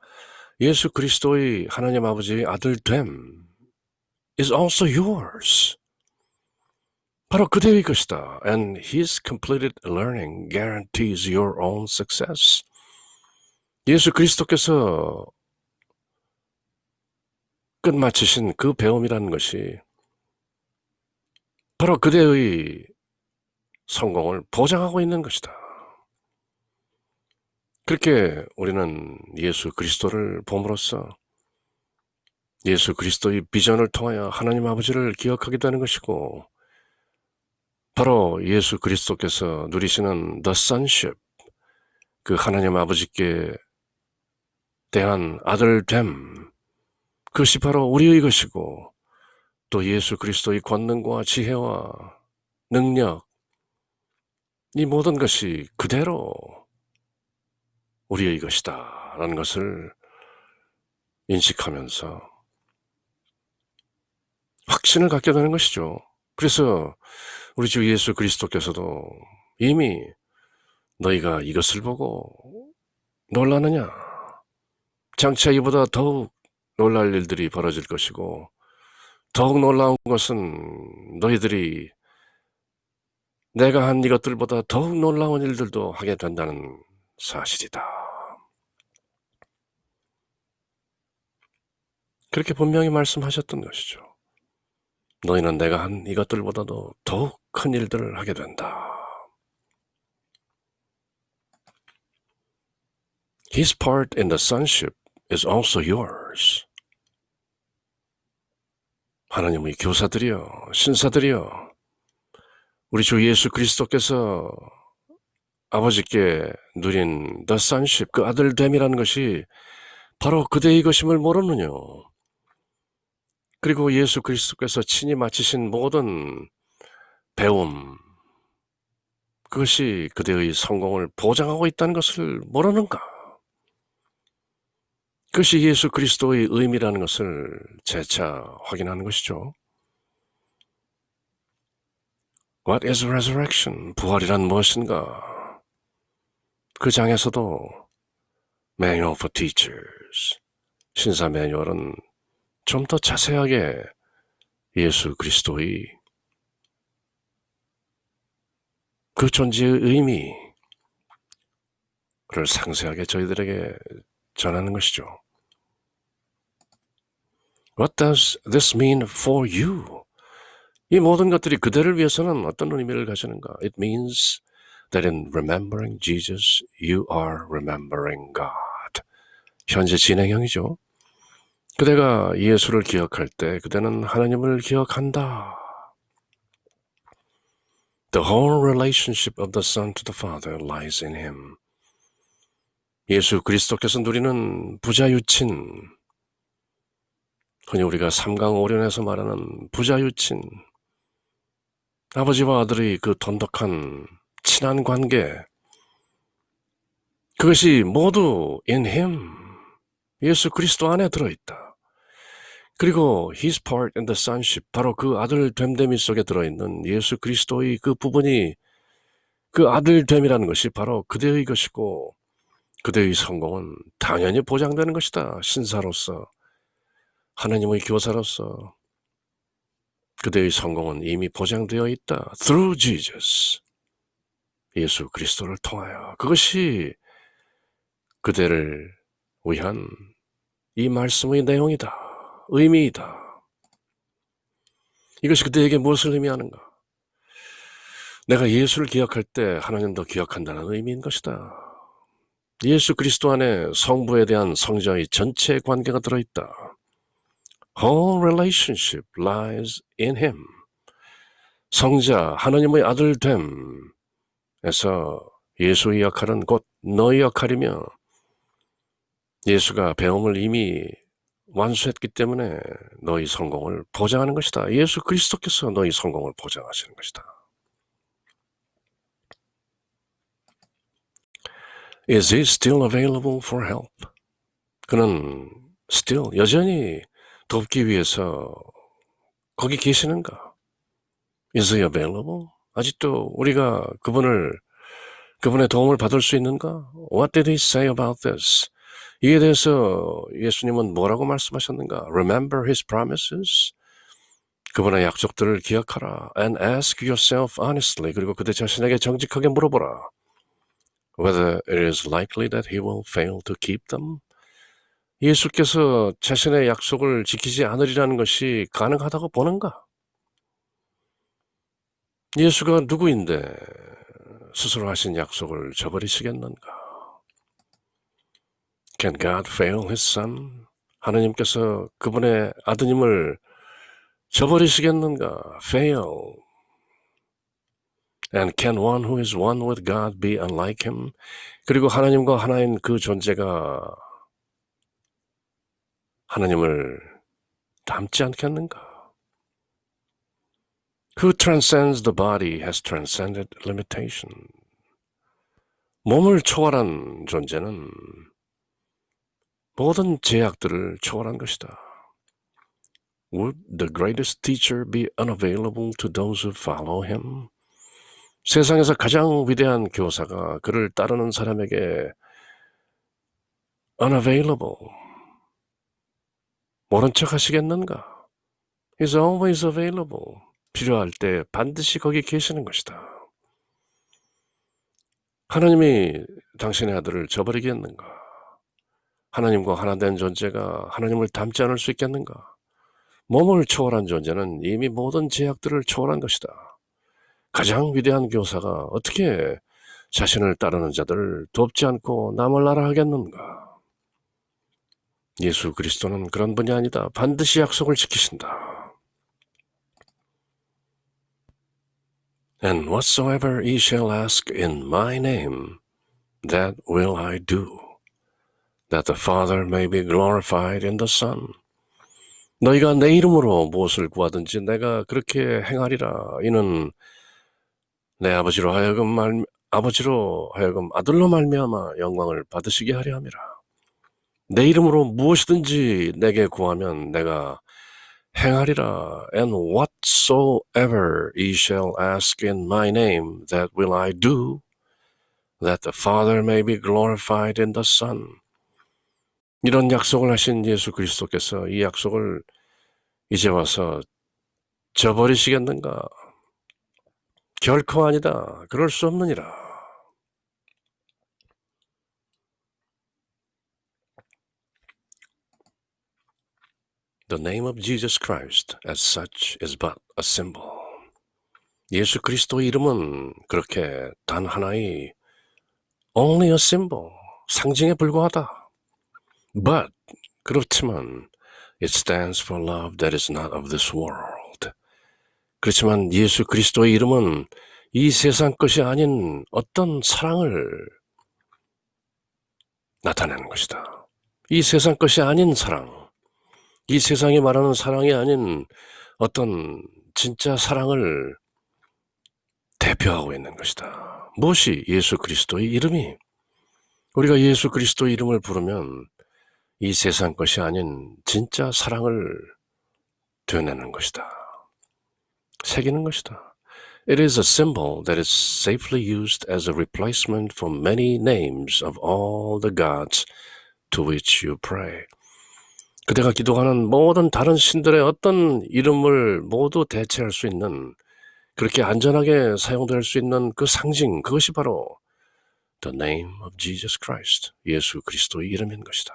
예수 그리스도의 하나님 아버지의 아들됨 is also yours. 바로 그대의 것이다. And his completed learning guarantees your own success. 예수 그리스도께서 끝마치신 그 배움이라는 것이 바로 그대의 성공을 보장하고 있는 것이다. 그렇게 우리는 예수 그리스도를 봄으로써 예수 그리스도의 비전을 통하여 하나님 아버지를 기억하게 되는 것이고 바로 예수 그리스도께서 누리시는 the sonship, 그 하나님 아버지께 대한 아들됨, 그것이 바로 우리의 것이고 또 예수 그리스도의 권능과 지혜와 능력, 이 모든 것이 그대로 우리의 것이다 라는 것을 인식하면서 확신을 갖게 되는 것이죠. 그래서 우리 주 예수 그리스도께서도 이미 너희가 이것을 보고 놀라느냐? 장차 이보다 더욱 놀랄 일들이 벌어질 것이고 더욱 놀라운 것은 너희들이 내가 한 이것들보다 더욱 놀라운 일들도 하게 된다는 사실이다. 그렇게 분명히 말씀하셨던 것이죠. 너희는 내가 한 이것들보다도 더욱 큰 일들을 하게 된다. His part in the sonship is also yours. 하나님의 교사들이여, 신사들이여, 우리 주 예수 그리스도께서 아버지께 누린 the sonship, 그 아들됨이라는 것이 바로 그대의 것임을 모르느냐. 그리고 예수 그리스도께서 친히 마치신 모든 배움, 그것이 그대의 성공을 보장하고 있다는 것을 모르는가? 그것이 예수 그리스도의 의미라는 것을 재차 확인하는 것이죠. What is resurrection? 부활이란 무엇인가? 그 장에서도 Manual for Teachers, 신사 매뉴얼은 좀 더 자세하게 예수 그리스도의 그 존재의 의미를 상세하게 저희들에게 전하는 것이죠. What does this mean for you? 이 모든 것들이 그대를 위해서는 어떤 의미를 가지는가? It means that in remembering Jesus, you are remembering God. 현재 진행형이죠. 그대가 예수를 기억할 때 그대는 하나님을 기억한다. The whole relationship of the Son to the Father lies in Him. 예수 그리스도께서 누리는 부자유친, 흔히 우리가 삼강오륜에서 말하는 부자유친, 아버지와 아들의 그 돈독한 친한 관계, 그것이 모두 in Him, 예수 그리스도 안에 들어있다. 그리고 His part in the sonship, 바로 그 아들 됨됨이 속에 들어있는 예수 그리스도의 그 부분이, 그 아들 됨이라는 것이 바로 그대의 것이고 그대의 성공은 당연히 보장되는 것이다. 신사로서, 하나님의 교사로서 그대의 성공은 이미 보장되어 있다. Through Jesus, 예수 그리스도를 통하여. 그것이 그대를 위한 이 말씀의 내용이다. 의미이다. 이것이 그대에게 무엇을 의미하는가? 내가 예수를 기억할 때 하나님도 기억한다는 의미인 것이다. 예수 그리스도 안에 성부에 대한 성자의 전체 관계가 들어있다. Whole relationship lies in Him. 성자, 하나님의 아들됨에서 예수의 역할은 곧 너의 역할이며 예수가 배움을 이미 완수했기 때문에 너희 성공을 보장하는 것이다. 예수 그리스도께서 너희 성공을 보장하시는 것이다. Is he still available for help? 그는 still, 여전히 돕기 위해서 거기 계시는가? Is he available? 아직도 우리가 그분의 도움을 받을 수 있는가? What did he say about this? 이에 대해서 예수님은 뭐라고 말씀하셨는가? Remember his promises. 그분의 약속들을 기억하라. And ask yourself honestly. 그리고 그대 자신에게 정직하게 물어보라. Whether it is likely that he will fail to keep them. 예수께서 자신의 약속을 지키지 않으리라는 것이 가능하다고 보는가? 예수가 누구인데 스스로 하신 약속을 저버리시겠는가? Can God fail His Son? 하나님께서 그분의 아드님을 저버리시겠는가? Fail. And can one who is one with God be unlike Him? 그리고 하나님과 하나인 그 존재가 하나님을 닮지 않겠는가? Who transcends the body has transcended limitation. 몸을 초월한 존재는 모든 제약들을 초월한 것이다. Would the greatest teacher be unavailable to those who follow him? 세상에서 가장 위대한 교사가 그를 따르는 사람에게 unavailable, 모른 척 하시겠는가? He's always available. 필요할 때 반드시 거기 계시는 것이다. 하나님이 당신의 아들을 저버리겠는가? 하나님과 하나 된 존재가 하나님을 닮지 않을 수 있겠는가? 몸을 초월한 존재는 이미 모든 제약들을 초월한 것이다. 가장 위대한 교사가 어떻게 자신을 따르는 자들을 돕지 않고 남을 알아하겠는가? 예수 그리스도는 그런 분이 아니다. 반드시 약속을 지키신다. And whatsoever ye shall ask in my name, that will I do, that the Father may be glorified in the Son. 너희가 내 이름으로 무엇을 구하든지 내가 그렇게 행하리라. 이는 내 아버지로 하여금 아들로 말미암아 영광을 받으시게 하려 함이라. 내 이름으로 무엇이든지 내게 구하면 내가 행하리라. And whatsoever ye shall ask in my name, that will I do, that the Father may be glorified in the Son. 이런 약속을 하신 예수 그리스도께서 이 약속을 이제 와서 저버리시겠는가? 결코 아니다. 그럴 수 없느니라. The name of Jesus Christ as such is but a symbol. 예수 그리스도의 이름은 그렇게 단 하나의 only a symbol, 상징에 불과하다. But 그렇지만 it stands for love that is not of this world. 그렇지만 예수 그리스도의 이름은 이 세상 것이 아닌 어떤 사랑을 나타내는 것이다. 이 세상 것이 아닌 사랑, 이 세상이 말하는 사랑이 아닌 어떤 진짜 사랑을 대표하고 있는 것이다. 무엇이? 예수 그리스도의 이름이. 우리가 예수 그리스도의 이름을 부르면 이 세상 것이 아닌 진짜 사랑을 되뇌는 것이다. 새기는 것이다. It is a symbol that is safely used as a replacement for many names of all the gods to which you pray. 그대가 기도하는 모든 다른 신들의 어떤 이름을 모두 대체할 수 있는, 그렇게 안전하게 사용될 수 있는 그 상징, 그것이 바로 The name of Jesus Christ, 예수 그리스도의 이름인 것이다.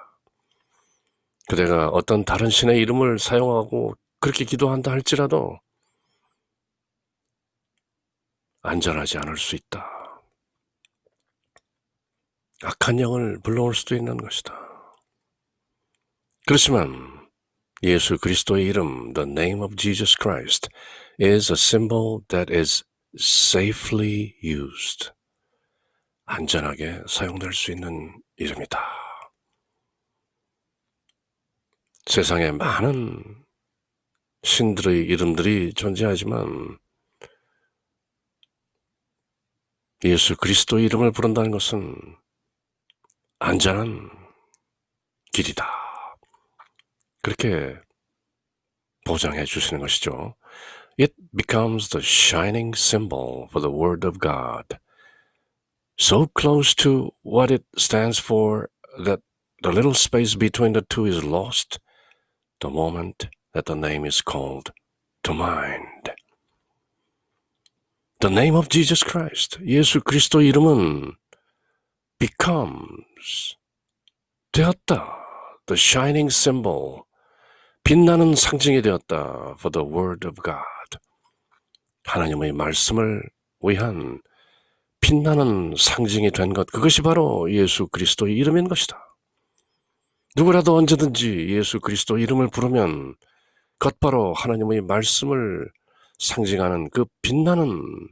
그대가 어떤 다른 신의 이름을 사용하고 그렇게 기도한다 할지라도 안전하지 않을 수 있다. 악한 영을 불러올 수도 있는 것이다. 그렇지만 예수 그리스도의 이름, the name of Jesus Christ, is a symbol that is safely used. 안전하게 사용될 수 있는 이름이다. 세상에 많은 신들의 이름들이 존재하지만 예수 그리스도의 이름을 부른다는 것은 안전한 길이다. 그렇게 보장해 주시는 것이죠. It becomes the shining symbol for the Word of God, so close to what it stands for that the little space between the two is lost the moment that the name is called to mind. The name of Jesus Christ, 예수 그리스도의 이름은 becomes, 되었다. The shining symbol, 빛나는 상징이 되었다. For the word of God, 하나님의 말씀을 위한 빛나는 상징이 된 것, 그것이 바로 예수 그리스도의 이름인 것이다. 누구라도 언제든지 예수 그리스도의 이름을 부르면 곧바로 하나님의 말씀을 상징하는 그 빛나는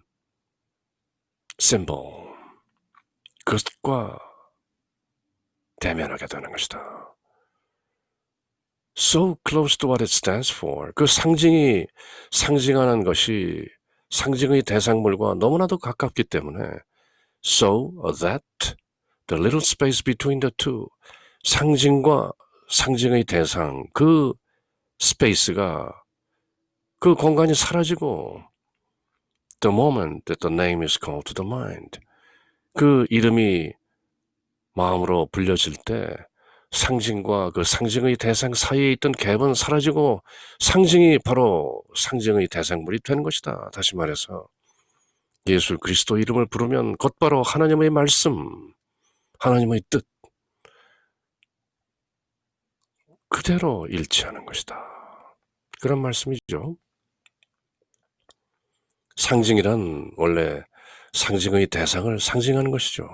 심볼, 그것과 대면하게 되는 것이다. So close to what it stands for, 그 상징이 상징하는 것이 상징의 대상물과 너무나도 가깝기 때문에 so that the little space between the two, 상징과 상징의 대상, 그 스페이스가, 그 공간이 사라지고 the moment that the name is called to the mind, 그 이름이 마음으로 불려질 때 상징과 그 상징의 대상 사이에 있던 갭은 사라지고 상징이 바로 상징의 대상물이 되는 것이다. 다시 말해서 예수 그리스도 이름을 부르면 곧바로 하나님의 말씀, 하나님의 뜻 그대로 일치하는 것이다. 그런 말씀이죠. 상징이란 원래 상징의 대상을 상징하는 것이죠.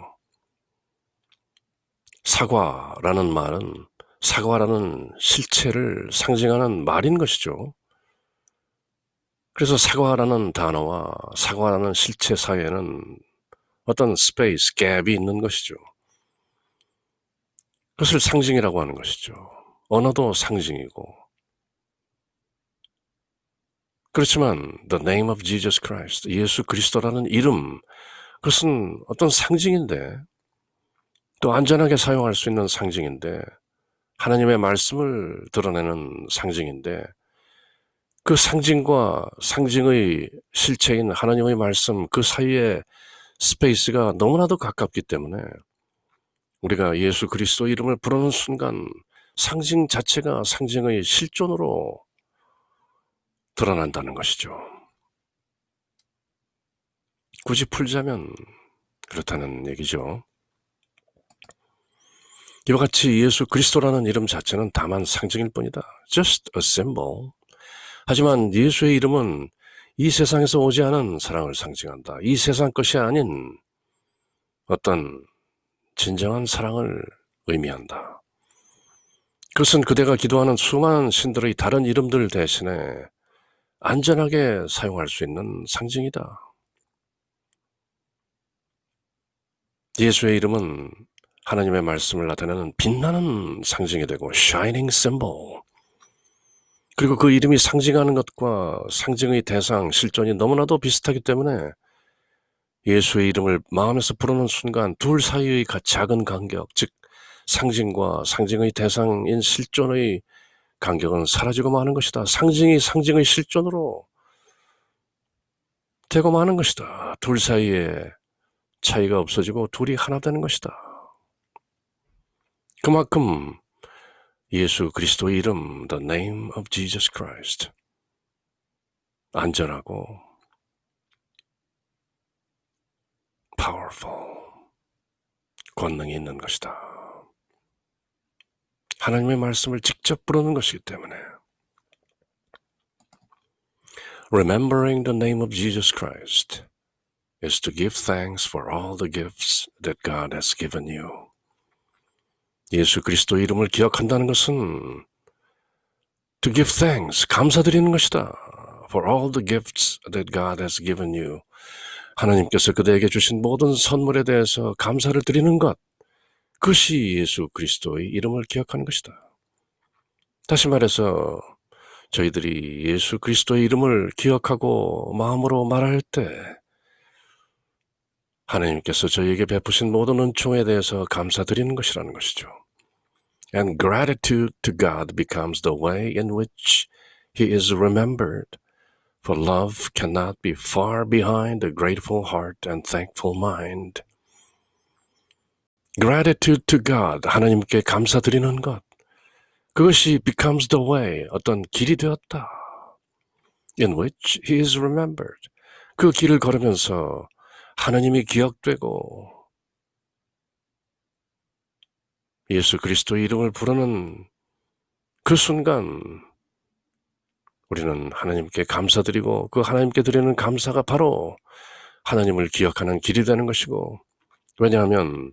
사과라는 말은 사과라는 실체를 상징하는 말인 것이죠. 그래서 사과라는 단어와 사과라는 실체 사이에는 어떤 스페이스, 갭이 있는 것이죠. 그것을 상징이라고 하는 것이죠. 언어도 상징이고. 그렇지만 the name of Jesus Christ, 예수 그리스도라는 이름, 그것은 어떤 상징인데 또 안전하게 사용할 수 있는 상징인데 하나님의 말씀을 드러내는 상징인데 그 상징과 상징의 실체인 하나님의 말씀 그 사이에 스페이스가 너무나도 가깝기 때문에 우리가 예수 그리스도 이름을 부르는 순간 상징 자체가 상징의 실존으로 드러난다는 것이죠. 굳이 풀자면 그렇다는 얘기죠. 이와 같이 예수 그리스도라는 이름 자체는 다만 상징일 뿐이다. Just a symbol. 하지만 예수의 이름은 이 세상에서 오지 않은 사랑을 상징한다. 이 세상 것이 아닌 어떤 진정한 사랑을 의미한다. 그것은 그대가 기도하는 수많은 신들의 다른 이름들 대신에 안전하게 사용할 수 있는 상징이다. 예수의 이름은 하나님의 말씀을 나타내는 빛나는 상징이 되고 shining symbol. 그리고 그 이름이 상징하는 것과 상징의 대상, 실존이 너무나도 비슷하기 때문에 예수의 이름을 마음에서 부르는 순간 둘 사이의 작은 간격, 즉 상징과 상징의 대상인 실존의 간격은 사라지고 마는 것이다. 상징이 상징의 실존으로 되고 마는 것이다. 둘 사이에 차이가 없어지고 둘이 하나 되는 것이다. 그만큼 예수 그리스도의 이름, the name of Jesus Christ, 안전하고 powerful, 권능이 있는 것이다. 하나님의 말씀을 직접 부르는 것이기 때문에 Remembering the name of Jesus Christ is to give thanks for all the gifts that God has given you. 예수 그리스도 이름을 기억한다는 것은 to give thanks, 감사드리는 것이다. For all the gifts that God has given you. 하나님께서 그대에게 주신 모든 선물에 대해서 감사를 드리는 것. 그것이 예수 그리스도의 이름을 기억하는 것이다. 다시 말해서 저희들이 예수 그리스도의 이름을 기억하고 마음으로 말할 때 하나님께서 저희에게 베푸신 모든 은총에 대해서 감사드리는 것이라는 것이죠. And gratitude to God becomes the way in which He is remembered. For love cannot be far behind a grateful heart and thankful mind. Gratitude to God, 하나님께 감사드리는 것. 그것이 becomes the way, 어떤 길이 되었다. In which He is remembered. 그 길을 걸으면서 하나님이 기억되고 예수 그리스도의 이름을 부르는 그 순간 우리는 하나님께 감사드리고 그 하나님께 드리는 감사가 바로 하나님을 기억하는 길이 되는 것이고 왜냐하면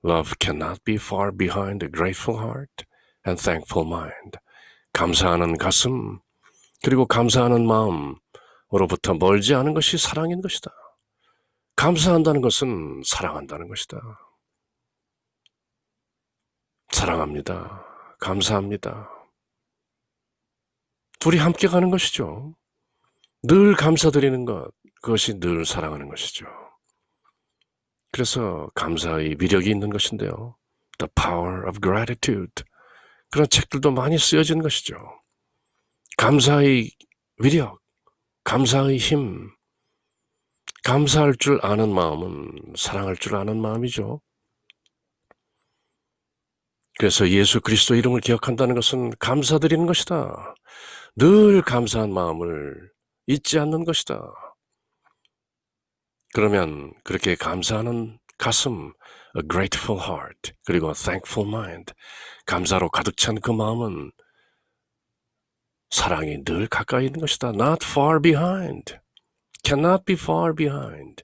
Love cannot be far behind a grateful heart and thankful mind. 감사하는 가슴 그리고 감사하는 마음으로부터 멀지 않은 것이 사랑인 것이다. 감사한다는 것은 사랑한다는 것이다. 사랑합니다. 감사합니다. 둘이 함께 가는 것이죠. 늘 감사드리는 것, 그것이 늘 사랑하는 것이죠. 그래서 감사의 위력이 있는 것인데요. The power of gratitude. 그런 책들도 많이 쓰여진 것이죠. 감사의 위력, 감사의 힘, 감사할 줄 아는 마음은 사랑할 줄 아는 마음이죠. 그래서 예수 그리스도 이름을 기억한다는 것은 감사드리는 것이다. 늘 감사한 마음을 잊지 않는 것이다. 그러면 그렇게 감사하는 가슴, a grateful heart, 그리고 a thankful mind, 감사로 가득 찬 그 마음은 사랑이 늘 가까이 있는 것이다. Not far behind. Cannot be far behind.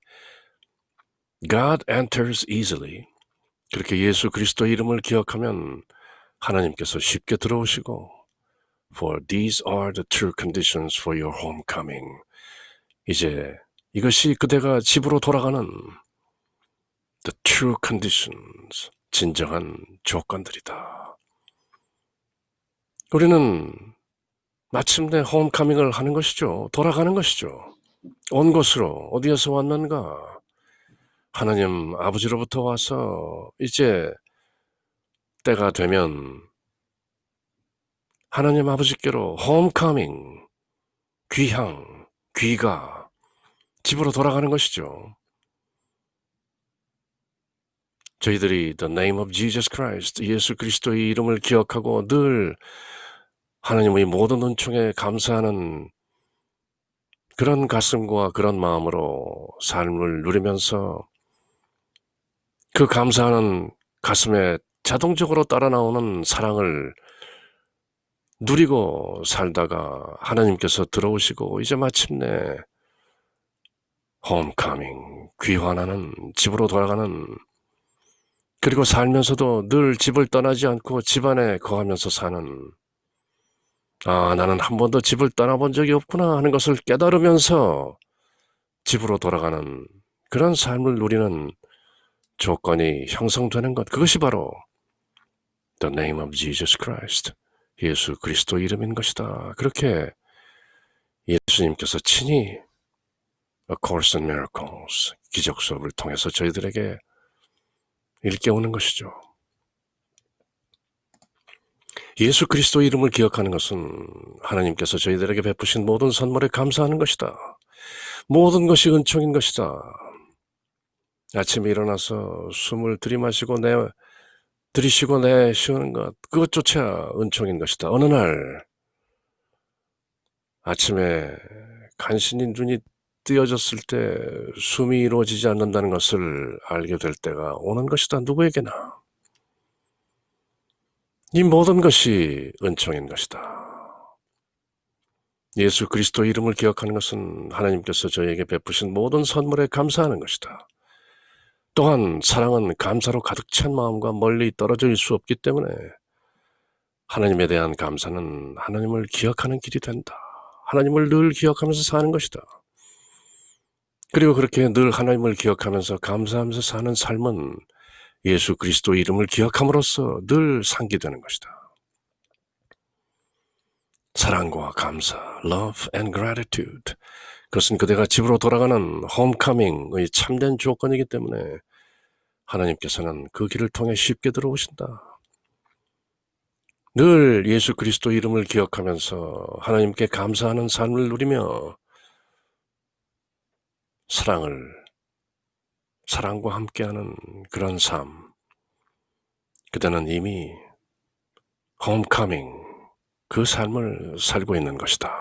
God enters easily. 그렇게 예수 그리스도 이름을 기억하면 하나님께서 쉽게 들어오시고 For these are the true conditions for your homecoming. 이제 이것이 그대가 집으로 돌아가는 the true conditions, 진정한 조건들이다. 우리는 마침내 홈커밍을 하는 것이죠. 돌아가는 것이죠. 온 곳으로 어디에서 왔는가? 하나님 아버지로부터 와서 이제 때가 되면 하나님 아버지께로 홈커밍, 귀향, 귀가 집으로 돌아가는 것이죠. 저희들이 The name of Jesus Christ, 예수 그리스도의 이름을 기억하고 늘 하나님의 모든 은총에 감사하는 그런 가슴과 그런 마음으로 삶을 누리면서 그 감사하는 가슴에 자동적으로 따라 나오는 사랑을 누리고 살다가 하나님께서 들어오시고 이제 마침내 홈커밍, 귀환하는, 집으로 돌아가는, 그리고 살면서도 늘 집을 떠나지 않고 집 안에 거하면서 사는, 나는 한 번도 집을 떠나본 적이 없구나 하는 것을 깨달으면서 집으로 돌아가는 그런 삶을 누리는 조건이 형성되는 것, 그것이 바로 The name of Jesus Christ, 예수 그리스도 이름인 것이다. 그렇게 예수님께서 친히 A Course in Miracles, 기적 수업을 통해서 저희들에게 일깨우는 것이죠. 예수 그리스도 이름을 기억하는 것은 하나님께서 저희들에게 베푸신 모든 선물에 감사하는 것이다. 모든 것이 은총인 것이다. 아침에 일어나서 숨을 들이쉬고 내쉬는 것, 그것조차 은총인 것이다. 어느 날 아침에 간신히 눈이 뜨여졌을 때 숨이 이루어지지 않는다는 것을 알게 될 때가 오는 것이다. 누구에게나. 이 모든 것이 은총인 것이다. 예수 그리스도 이름을 기억하는 것은 하나님께서 저희에게 베푸신 모든 선물에 감사하는 것이다. 또한 사랑은 감사로 가득 찬 마음과 멀리 떨어질 수 없기 때문에 하나님에 대한 감사는 하나님을 기억하는 길이 된다. 하나님을 늘 기억하면서 사는 것이다. 그리고 그렇게 늘 하나님을 기억하면서 감사하면서 사는 삶은 예수 그리스도 이름을 기억함으로써 늘 상기되는 것이다. 사랑과 감사, love and gratitude. 그것은 그대가 집으로 돌아가는 홈커밍의 참된 조건이기 때문에 하나님께서는 그 길을 통해 쉽게 들어오신다. 늘 예수 그리스도 이름을 기억하면서 하나님께 감사하는 삶을 누리며 사랑과 함께하는 그런 삶. 그대는 이미 홈커밍, 그 삶을 살고 있는 것이다.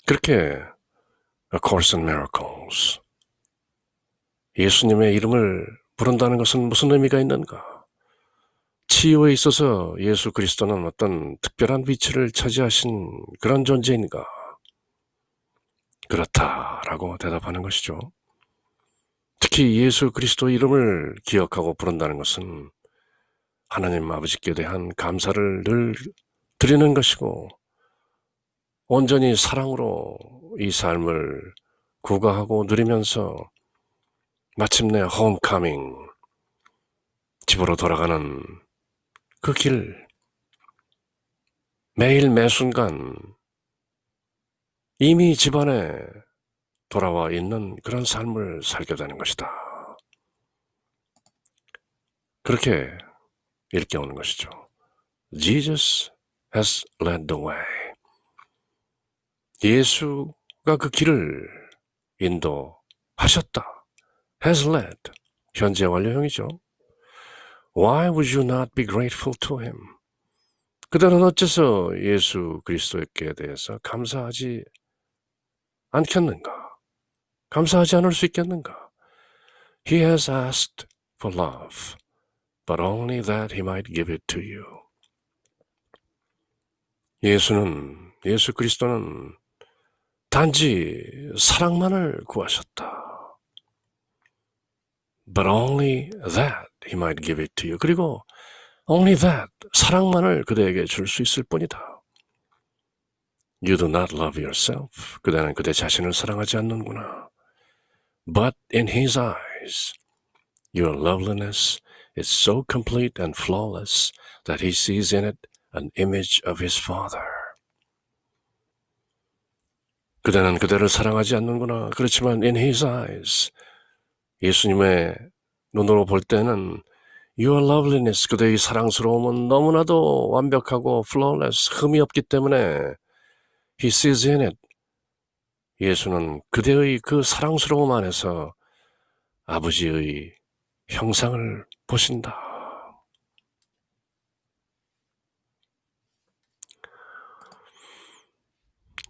그렇게 A Course in Miracles, 예수님의 이름을 부른다는 것은 무슨 의미가 있는가? 치유에 있어서 예수 그리스도는 어떤 특별한 위치를 차지하신 그런 존재인가? 그렇다라고 대답하는 것이죠. 특히 예수 그리스도 이름을 기억하고 부른다는 것은 하나님 아버지께 대한 감사를 늘 드리는 것이고 온전히 사랑으로 이 삶을 구가하고 누리면서 마침내 홈커밍, 집으로 돌아가는 그 길, 매일 매순간 이미 집안에 돌아와 있는 그런 삶을 살게 되는 것이다. 그렇게 일깨우는 것이죠. Jesus has led the way. 예수가 그 길을 인도하셨다. has led. 현재 완료형이죠. Why would you not be grateful to him? 그들은 어째서 예수 그리스도께 대해서 감사하지 않겠는가? 감사하지 않을 수 있겠는가? He has asked for love, but only that he might give it to you. 예수 그리스도는 단지 사랑만을 구하셨다. But only that he might give it to you. 그리고 only that, 사랑만을 그대에게 줄 수 있을 뿐이다. You do not love yourself. 그대는 그대 자신을 사랑하지 않는구나. But in his eyes, your loveliness is so complete and flawless that he sees in it an image of his father. 그대는 그대를 사랑하지 않는구나. 그렇지만 in his eyes, 예수님의 눈으로 볼 때는 Your loveliness, 그대의 사랑스러움은 너무나도 완벽하고 flawless, 흠이 없기 때문에 He sees in it. 예수는 그대의 그 사랑스러움 안에서 아버지의 형상을 보신다.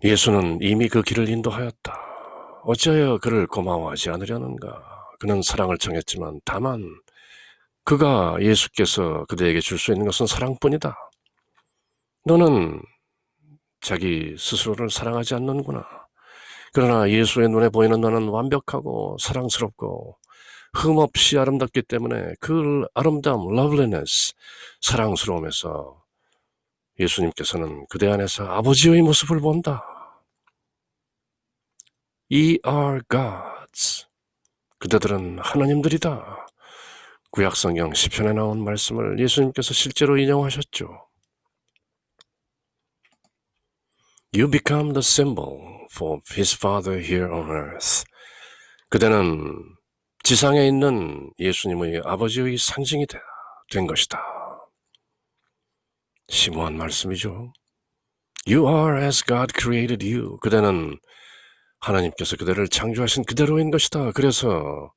예수는 이미 그 길을 인도하였다. 어찌하여 그를 고마워하지 않으려는가? 그는 사랑을 청했지만 다만 그가 예수께서 그대에게 줄 수 있는 것은 사랑뿐이다. 너는 자기 스스로를 사랑하지 않는구나. 그러나 예수의 눈에 보이는 너는 완벽하고 사랑스럽고 흠없이 아름답기 때문에 그 아름다움, loveliness, 사랑스러움에서 예수님께서는 그대 안에서 아버지의 모습을 본다. Ye are gods. 그대들은 하나님들이다. 구약성경 시편에 나온 말씀을 예수님께서 실제로 인용하셨죠. You become the symbol for his father here on earth. 그대는 지상에 있는 예수님의 아버지의 상징이 된 것이다. 심오한 말씀이죠. You are as God created you. 그대는 하나님께서 그대를 창조하신 그대로인 것이다. 그래서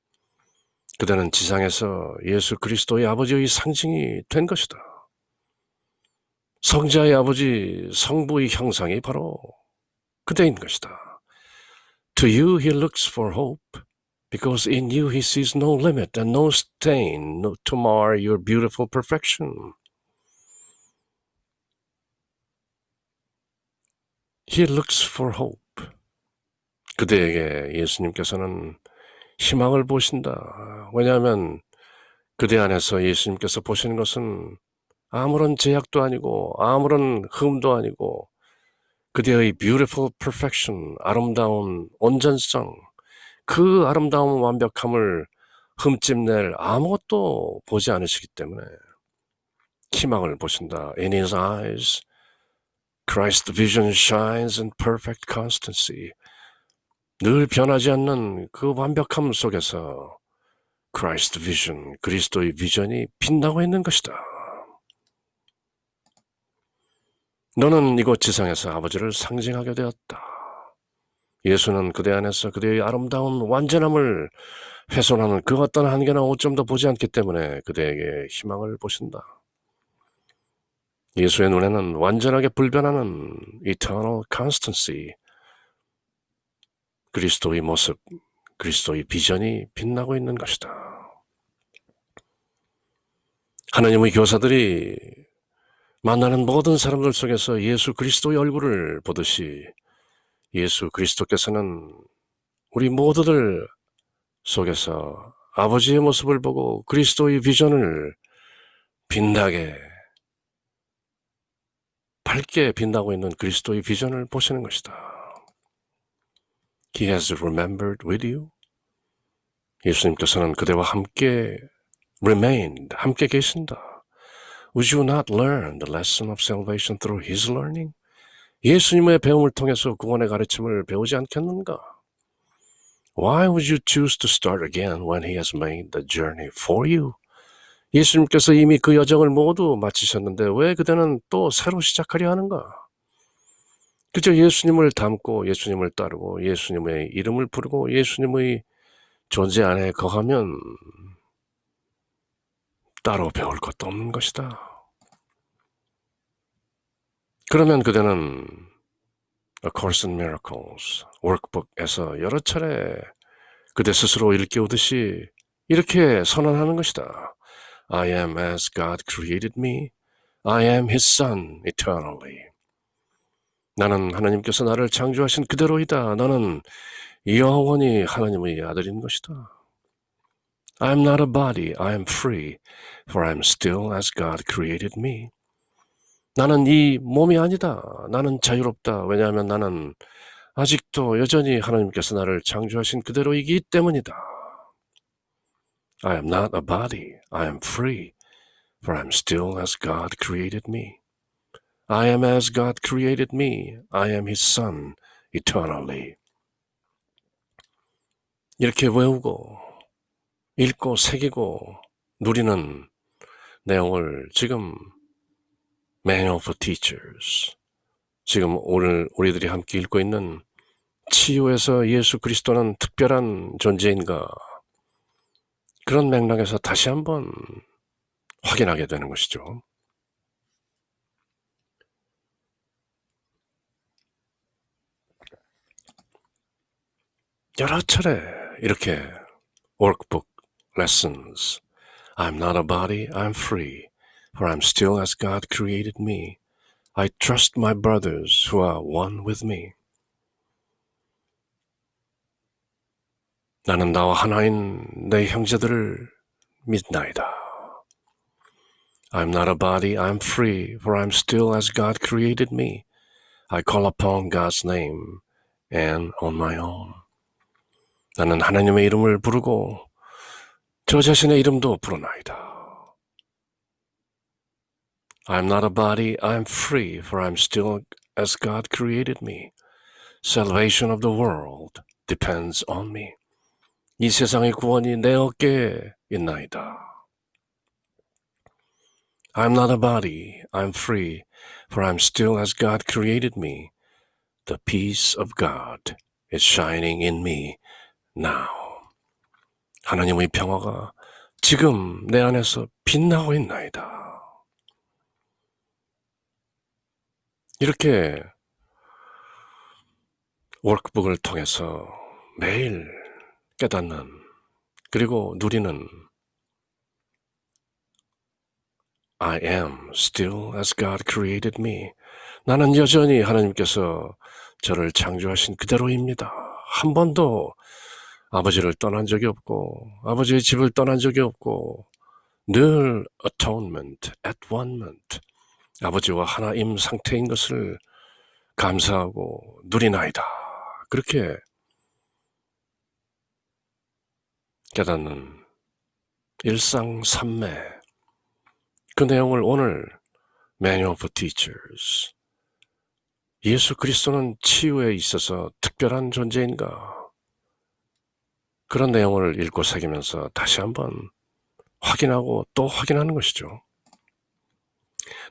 그대는 지상에서 예수 그리스도의 아버지의 상징이 된 것이다. 성자의 아버지, 성부의 형상이 바로 그대인 것이다. To you he looks for hope, because in you he sees no limit and no stain to mar your beautiful perfection. He looks for hope. 그대에게 예수님께서는 희망을 보신다. 왜냐하면 그대 안에서 예수님께서 보시는 것은 아무런 제약도 아니고 아무런 흠도 아니고 그대의 beautiful perfection, 아름다운 온전성, 그 아름다운 완벽함을 흠집낼 아무것도 보지 않으시기 때문에 희망을 보신다. In his eyes, Christ's vision shines in perfect constancy. 늘 변하지 않는 그 완벽함 속에서 Christ's vision, 그리스도의 비전이 빛나고 있는 것이다. 너는 이곳 지상에서 아버지를 상징하게 되었다. 예수는 그대 안에서 그대의 아름다운 완전함을 훼손하는 그 어떤 한계나 오점도 보지 않기 때문에 그대에게 희망을 보신다. 예수의 눈에는 완전하게 불변하는 eternal constancy, 그리스도의 모습, 그리스도의 비전이 빛나고 있는 것이다. 하나님의 교사들이 만나는 모든 사람들 속에서 예수 그리스도의 얼굴을 보듯이 예수 그리스도께서는 우리 모두들 속에서 아버지의 모습을 보고 그리스도의 비전을 빛나게, 밝게 빛나고 있는 그리스도의 비전을 보시는 것이다. He has remembered with you. 예수님께서는 그대와 함께 remained, 함께 계신다. Would you not learn the lesson of salvation through his learning? 예수님의 배움을 통해서 구원의 가르침을 배우지 않겠는가? Why would you choose to start again when He has made the journey for you? 예수님께서 이미 그 여정을 모두 마치셨는데 왜 그대는 또 새로 시작하려 하는가? 그저 예수님을 닮고 예수님을 따르고 예수님의 이름을 부르고 예수님의 존재 안에 거하면 따로 배울 것도 없는 것이다. 그러면 그대는 A Course in Miracles 워크북에서 여러 차례 그대 스스로 일깨우듯이 이렇게 선언하는 것이다. I am as God created me. I am His Son eternally. 나는 하나님께서 나를 창조하신 그대로이다. 나는 영원히 하나님의 아들인 것이다. I am not a body. I am free. For I am still as God created me. 나는 이 몸이 아니다. 나는 자유롭다. 왜냐하면 나는 아직도 여전히 하나님께서 나를 창조하신 그대로이기 때문이다. I am not a body. I am free. For I am still as God created me. I am as God created me. I am His Son eternally. 이렇게 외우고 읽고 새기고 누리는 내용을 지금 Manual for Teachers, 지금 오늘 우리들이 함께 읽고 있는 치유에서 예수 그리스도는 특별한 존재인가, 그런 맥락에서 다시 한번 확인하게 되는 것이죠. 여러 차례 이렇게 workbook lessons, I'm not a body, I'm free, for I'm still as God created me. I trust my brothers who are one with me. 나는 나와 하나인 내 형제들을 믿나이다. I'm not a body, I'm free, for I'm still as God created me. I call upon God's name and on my own. 나는 하나님의 이름을 부르고 저 자신의 이름도 부르나이다. I'm not a body, I'm free, for I'm still as God created me. Salvation of the world depends on me. 이 세상의 구원이 내 어깨에 있나이다. I'm not a body, I'm free, for I'm still as God created me. The peace of God is shining in me now. 하나님의 평화가 지금 내 안에서 빛나고 있나이다. 이렇게 워크북을 통해서 매일 깨닫는, 그리고 누리는 I am still as God created me. 나는 여전히 하나님께서 저를 창조하신 그대로입니다. 한 번도 아버지를 떠난 적이 없고 아버지의 집을 떠난 적이 없고 늘 atonement, at-one-ment, 아버지와 하나임 상태인 것을 감사하고 누리나이다. 그렇게 깨닫는 일상삼매, 그 내용을 오늘 Manual for Teachers, 예수 그리스도는 치유에 있어서 특별한 존재인가, 그런 내용을 읽고 새기면서 다시 한번 확인하고 또 확인하는 것이죠.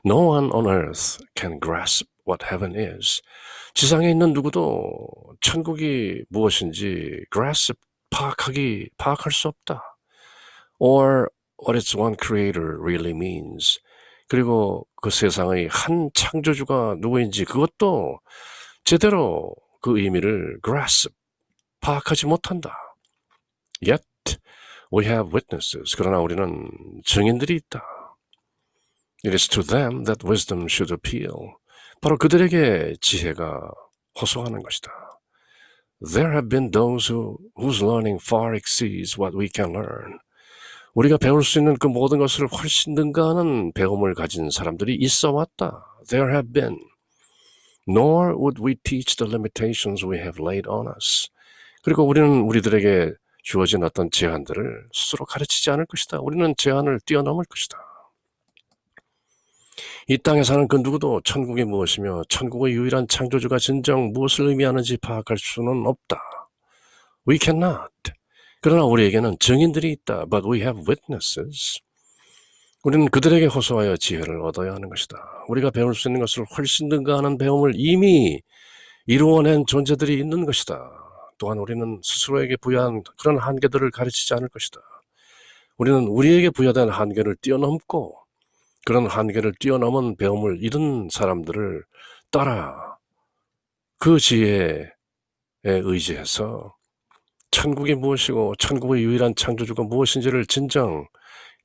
No one on earth can grasp what heaven is. 지상에 있는 누구도 천국이 무엇인지 grasp, 파악할 수 없다. Or what its one creator really means. 그리고 그 세상의 한 창조주가 누구인지 그것도 제대로 그 의미를 grasp, 파악하지 못한다. Yet we have witnesses. 그러나 우리는 증인들이 있다. It is to them that wisdom should appeal. 바로 그들에게 지혜가 호소하는 것이다. There have been those whose learning far exceeds what we can learn. 우리가 배울 수 있는 그 모든 것을 훨씬 능가하는 배움을 가진 사람들이 있어 왔다. There have been. Nor would we teach the limitations we have laid on us. 그리고 우리는 우리들에게 주어진 어떤 제한들을 스스로 가르치지 않을 것이다. 우리는 제한을 뛰어넘을 것이다. 이 땅에 사는 그 누구도 천국이 무엇이며 천국의 유일한 창조주가 진정 무엇을 의미하는지 파악할 수는 없다. We cannot. 그러나 우리에게는 증인들이 있다. But we have witnesses. 우리는 그들에게 호소하여 지혜를 얻어야 하는 것이다. 우리가 배울 수 있는 것을 훨씬 능가하는 배움을 이미 이루어낸 존재들이 있는 것이다. 또한 우리는 스스로에게 부여한 그런 한계들을 가르치지 않을 것이다. 우리는 우리에게 부여된 한계를 뛰어넘고 그런 한계를 뛰어넘은 배움을 잃은 사람들을 따라 그 지혜에 의지해서 천국이 무엇이고 천국의 유일한 창조주가 무엇인지를 진정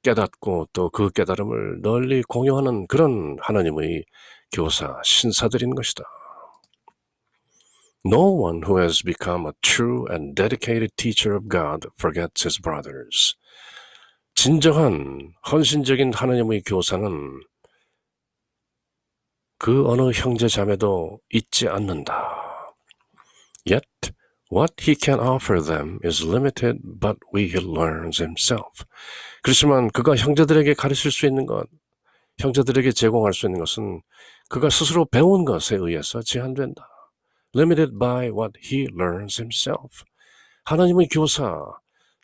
깨닫고 또 그 깨달음을 널리 공유하는 그런 하나님의 교사, 신사들인 것이다. No one who has become a true and dedicated teacher of God forgets his brothers. 진정한 헌신적인 하나님의 교사는 그 어느 형제 자매도 잊지 않는다. Yet what he can offer them is limited, but he learns himself. 그렇지만 그가 형제들에게 가르칠 수 있는 것, 형제들에게 제공할 수 있는 것은 그가 스스로 배운 것에 의해서 제한된다. Limited by what he learns himself. 하나님의 교사,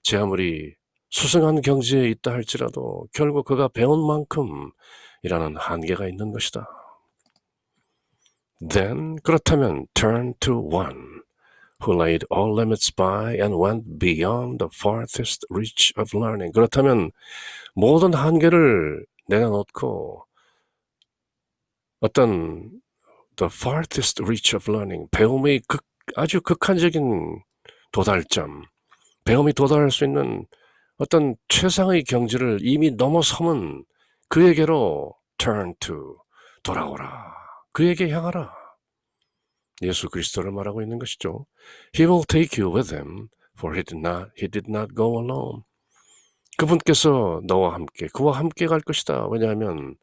제 아무리 수승한 경지에 있다 할지라도 결국 그가 배운 만큼이라는 한계가 있는 것이다. Then, 그렇다면 turn to one who laid all limits by and went beyond the farthest reach of learning. 그렇다면 모든 한계를 내려놓고 어떤 the farthest reach of learning, 배움의 아주 극한적인 도달점, 배움이 도달할 수 있는 어떤 최상의 경지를 이미 넘어서면 그에게로 turn to, 돌아오라. 그에게 향하라. 예수 그리스도를 말하고 있는 것이죠. He will take you with him, for he did not go alone. 그분께서 너와 함께, 그와 함께 갈 것이다. 왜냐하면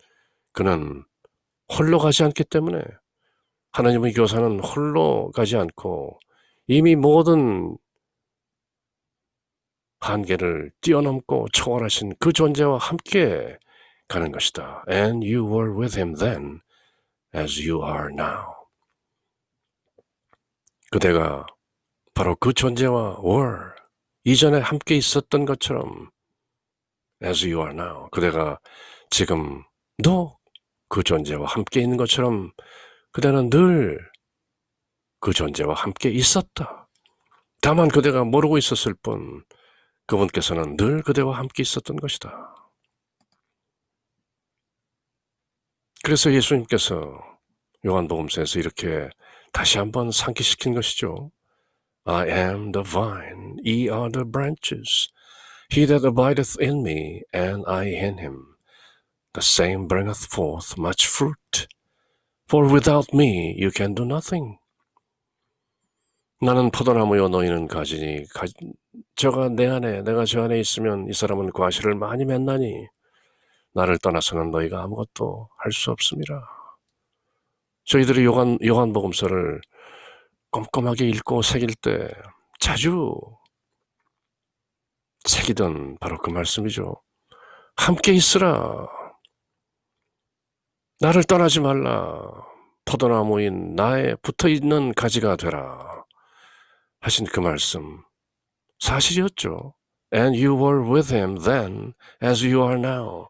그는 홀로 가지 않기 때문에 하나님의 교사는 홀로 가지 않고 이미 모든 한계를 뛰어넘고 초월하신 그 존재와 함께 가는 것이다. And you were with him then, as you are now. 그대가 바로 그 존재와 were, 이전에 함께 있었던 것처럼 as you are now, 그대가 지금도 그 존재와 함께 있는 것처럼 그대는 늘 그 존재와 함께 있었다. 다만 그대가 모르고 있었을 뿐 그분께서는 늘 그대와 함께 있었던 것이다. 그래서 예수님께서 요한복음서에서 이렇게 다시 한번 상기시킨 것이죠. I am the vine, ye are the branches. He that abideth in me, and I in him, the same bringeth forth much fruit. For without me you can do nothing. 나는 포도나무요 너희는 가지니 저가 내 안에 내가 저 안에 있으면 이 사람은 과실을 많이 맺나니 나를 떠나서는 너희가 아무것도 할 수 없습니다. 저희들이 요한복음서를 꼼꼼하게 읽고 새길 때 자주 새기던 바로 그 말씀이죠. 함께 있으라. 나를 떠나지 말라. 포도나무인 나에 붙어있는 가지가 되라. 하신 그 말씀 사실이었죠. And you were with him then as you are now.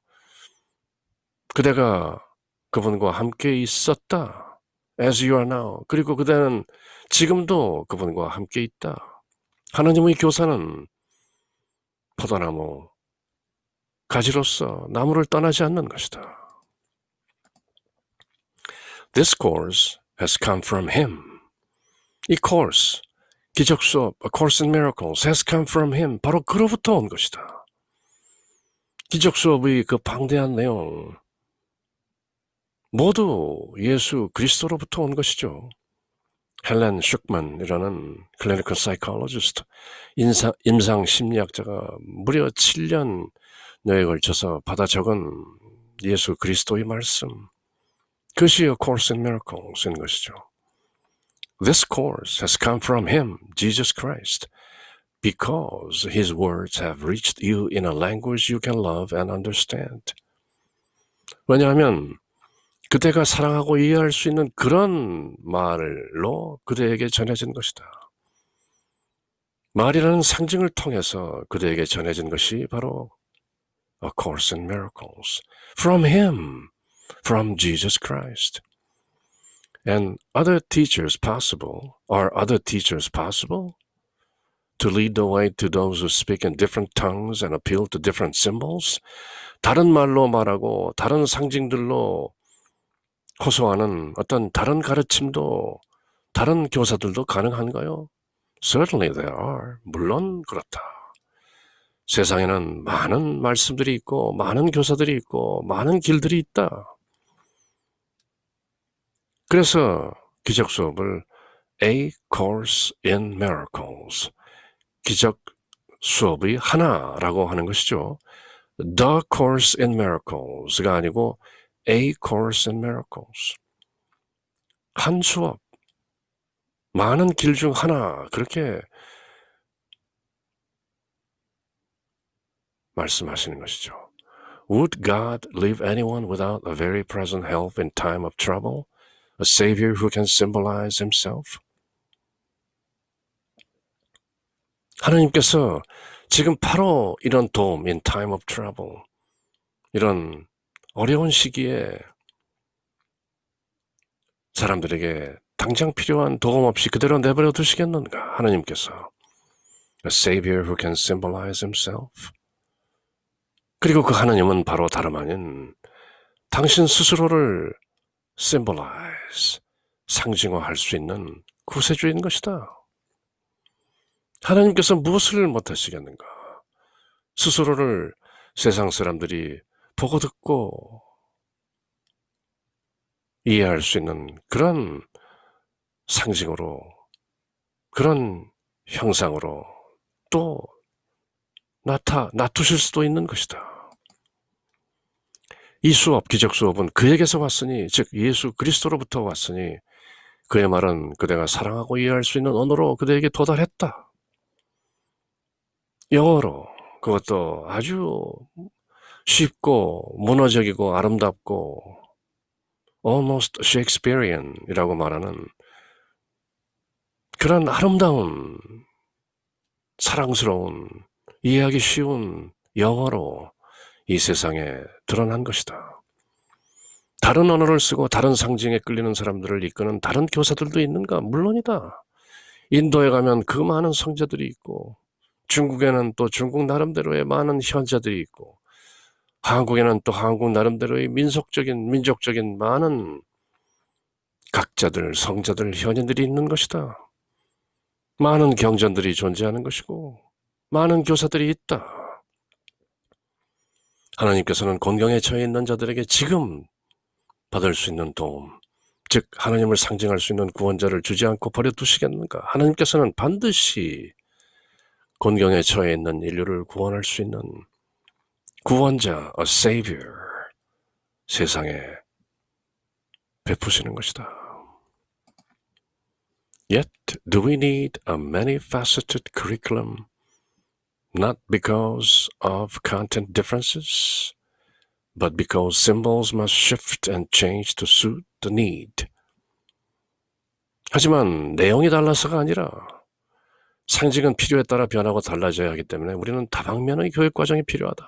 그대가 그분과 함께 있었다. As you are now. 그리고 그대는 지금도 그분과 함께 있다. 하나님의 교사는 포도나무 가지로서 나무를 떠나지 않는 것이다. This course has come from him. 이 course, 기적 수업, A Course in Miracles has come from him. 바로 그로부터 온 것이다. 기적 수업의 그 방대한 내용 모두 예수 그리스도로부터 온 것이죠. 헬렌 슈크만이라는 클리니컬 사이콜로지스트, 임상 심리학자가 무려 7년여에 걸쳐서 받아 적은 예수 그리스도의 말씀, 그것이 A Course in Miracles인 것이죠. This course has come from him, Jesus Christ, because his words have reached you in a language you can love and understand. 왜냐하면 그대가 사랑하고 이해할 수 있는 그런 말로 그대에게 전해진 것이다. 말이라는 상징을 통해서 그대에게 전해진 것이 바로 A Course in Miracles from Him, from Jesus Christ. And other teachers possible? Are other teachers possible? To lead the way to those who speak in different tongues and appeal to different symbols? 다른 말로 말하고 다른 상징들로 호소하는 어떤 다른 가르침도 다른 교사들도 가능한가요? Certainly there are. 물론 그렇다. 세상에는 많은 말씀들이 있고 많은 교사들이 있고 많은 길들이 있다. 그래서 기적 수업을 A Course in Miracles, 기적 수업의 하나라고 하는 것이죠. The Course in Miracles가 아니고 A Course in Miracles. 한 수업, 많은 길 중 하나, 그렇게 말씀하시는 것이죠. Would God leave anyone without a very present help in time of trouble? A savior who can symbolize himself? 하나님께서 지금 바로 이런 도움, in time of trouble, 이런 어려운 시기에 사람들에게 당장 필요한 도움 없이 그대로 내버려 두시겠는가? 하나님께서 A savior who can symbolize himself. 그리고 그 하나님은 바로 다름 아닌 당신 스스로를 symbolize, 상징화할 수 있는 구세주인 것이다. 하나님께서 무엇을 못하시겠는가? 스스로를 세상 사람들이 보고 듣고 이해할 수 있는 그런 상징으로, 그런 형상으로 또 놔두실 수도 있는 것이다. 이 수업, 기적 수업은 그에게서 왔으니, 즉 예수 그리스도로부터 왔으니 그의 말은 그대가 사랑하고 이해할 수 있는 언어로 그대에게 도달했다. 영어로, 그것도 아주 쉽고 문화적이고 아름답고 almost Shakespearean이라고 말하는 그런 아름다운, 사랑스러운, 이해하기 쉬운 영어로 이 세상에 드러난 것이다. 다른 언어를 쓰고 다른 상징에 끌리는 사람들을 이끄는 다른 교사들도 있는가? 물론이다. 인도에 가면 그 많은 성자들이 있고, 중국에는 또 중국 나름대로의 많은 현자들이 있고, 한국에는 또 한국 나름대로의 민족적인 많은 각자들, 성자들, 현인들이 있는 것이다. 많은 경전들이 존재하는 것이고 많은 교사들이 있다. 하나님께서는 곤경에 처해 있는 자들에게 지금 받을 수 있는 도움, 즉 하나님을 상징할 수 있는 구원자를 주지 않고 버려두시겠는가? 하나님께서는 반드시 곤경에 처해 있는 인류를 구원할 수 있는 구원자, a savior, 세상에 베푸시는 것이다. Yet, do we need a many-faceted curriculum, not because of content differences, but because symbols must shift and change to suit the need? 하지만 내용이 달라서가 아니라 상징은 필요에 따라 변하고 달라져야 하기 때문에 우리는 다방면의 교육 과정이 필요하다.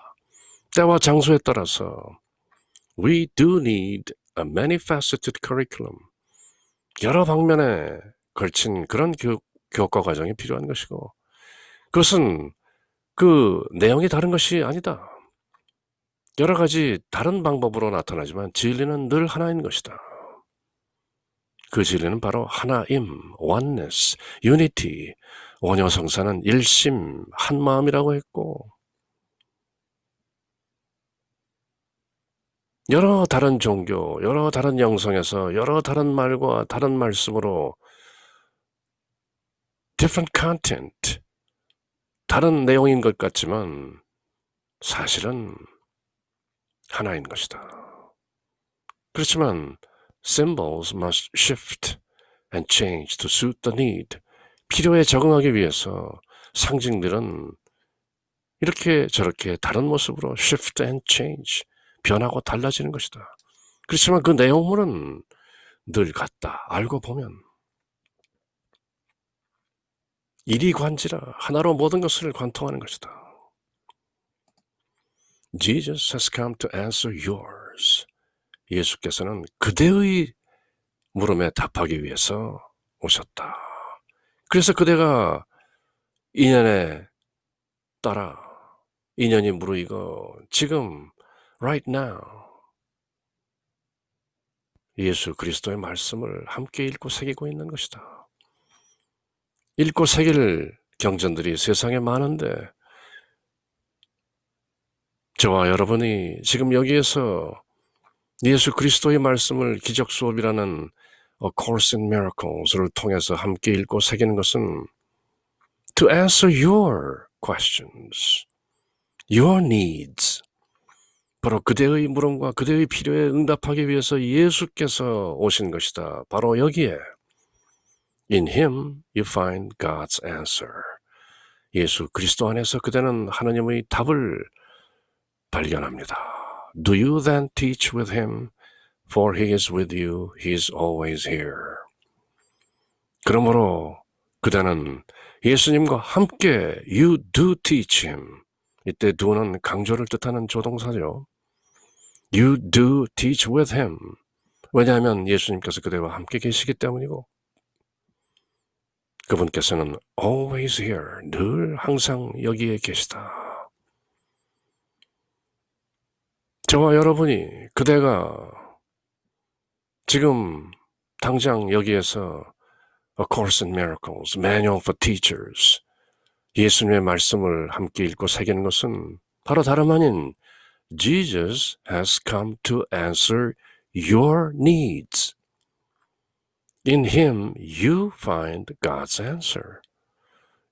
때와 장소에 따라서 we do need a many-faceted curriculum, 여러 방면에 걸친 그런 교과 과정이 필요한 것이고, 그것은 그 내용이 다른 것이 아니다. 여러 가지 다른 방법으로 나타나지만 진리는 늘 하나인 것이다. 그 진리는 바로 하나임, oneness, unity, 원효성사는 일심, 한마음이라고 했고, 여러 다른 종교, 여러 다른 영성에서 여러 다른 말과 다른 말씀으로 different content, 다른 내용인 것 같지만 사실은 하나인 것이다. 그렇지만 symbols must shift and change to suit the need. 필요에 적응하기 위해서 상징들은 이렇게 저렇게 다른 모습으로 shift and change, 변하고 달라지는 것이다. 그렇지만 그 내용물은 늘 같다. 알고 보면 이리관지라 하나로 모든 것을 관통하는 것이다. Jesus has come to answer yours. 예수께서는 그대의 물음에 답하기 위해서 오셨다. 그래서 그대가 인연에 따라 인연이 무르익어 지금 right now 예수 그리스도의 말씀을 함께 읽고 새기고 있는 것이다. 읽고 새길 경전들이 세상에 많은데 저와 여러분이 지금 여기에서 예수 그리스도의 말씀을 기적 수업이라는 A Course in Miracles를 통해서 함께 읽고 새기는 것은 to answer your questions, your needs. 바로 그대의 물음과 그대의 필요에 응답하기 위해서 예수께서 오신 것이다. 바로 여기에 In Him you find God's answer. 예수 그리스도 안에서 그대는 하나님의 답을 발견합니다. Do you then teach with Him? For He is with you, He is always here. 그러므로 그대는 예수님과 함께 You do teach Him. 이때 do는 강조를 뜻하는 조동사죠. You do teach with Him. 왜냐하면 예수님께서 그대와 함께 계시기 때문이고 그분께서는 always here, 늘 항상 여기에 계시다. 저와 여러분이 그대가 지금 당장 여기에서 A Course in Miracles, Manual for Teachers, 예수님의 말씀을 함께 읽고 새기는 것은 바로 다름 아닌 Jesus has come to answer your needs. In Him you find God's answer.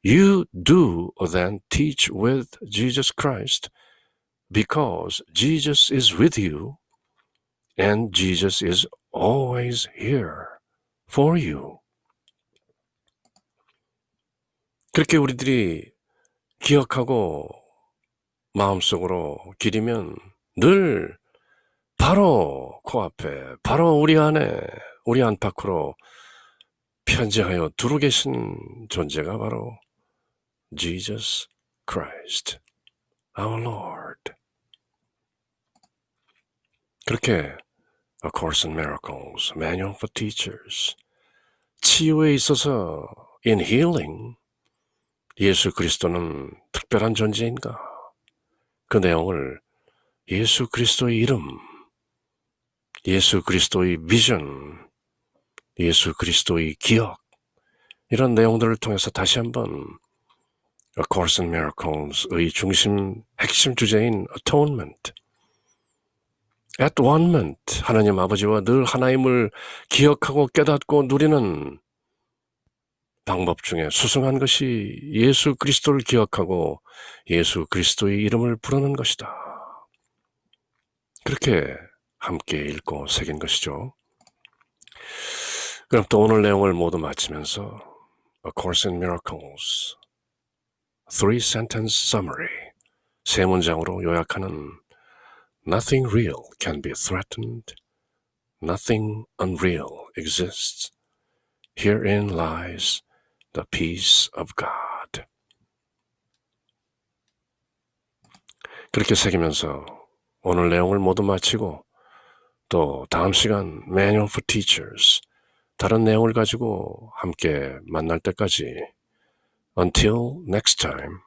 You do then teach with Jesus Christ because Jesus is with you and Jesus is always here for you. 그렇게 우리들이 기억하고 마음속으로 기리면 늘 바로 코앞에, 바로 우리 안에, 우리 안팎으로 편지하여 두루 계신 존재가 바로 Jesus Christ, our Lord. 그렇게 A Course in Miracles, Manual for Teachers, 치유에 있어서 in healing, 예수 그리스도는 특별한 존재인가? 그 내용을 예수 그리스도의 이름, 예수 그리스도의 비전, 예수 그리스도의 기억, 이런 내용들을 통해서 다시 한번 A Course in Miracles의 핵심 주제인 Atonement, At-one-ment, 하나님 아버지와 늘 하나임을 기억하고 깨닫고 누리는 방법 중에 수승한 것이 예수 그리스도를 기억하고 예수 그리스도의 이름을 부르는 것이다. 그렇게 함께 읽고 새긴 것이죠. 그럼 또 오늘 내용을 모두 마치면서 A Course in Miracles, 3-sentence summary, 3문장으로 요약하는 Nothing real can be threatened. Nothing unreal exists. Herein lies the peace of God. 그렇게 새기면서 오늘 내용을 모두 마치고 또 다음 시간 Manual for Teachers, 다른 내용을 가지고 함께 만날 때까지 Until next time,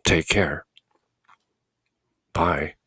take care. Bye.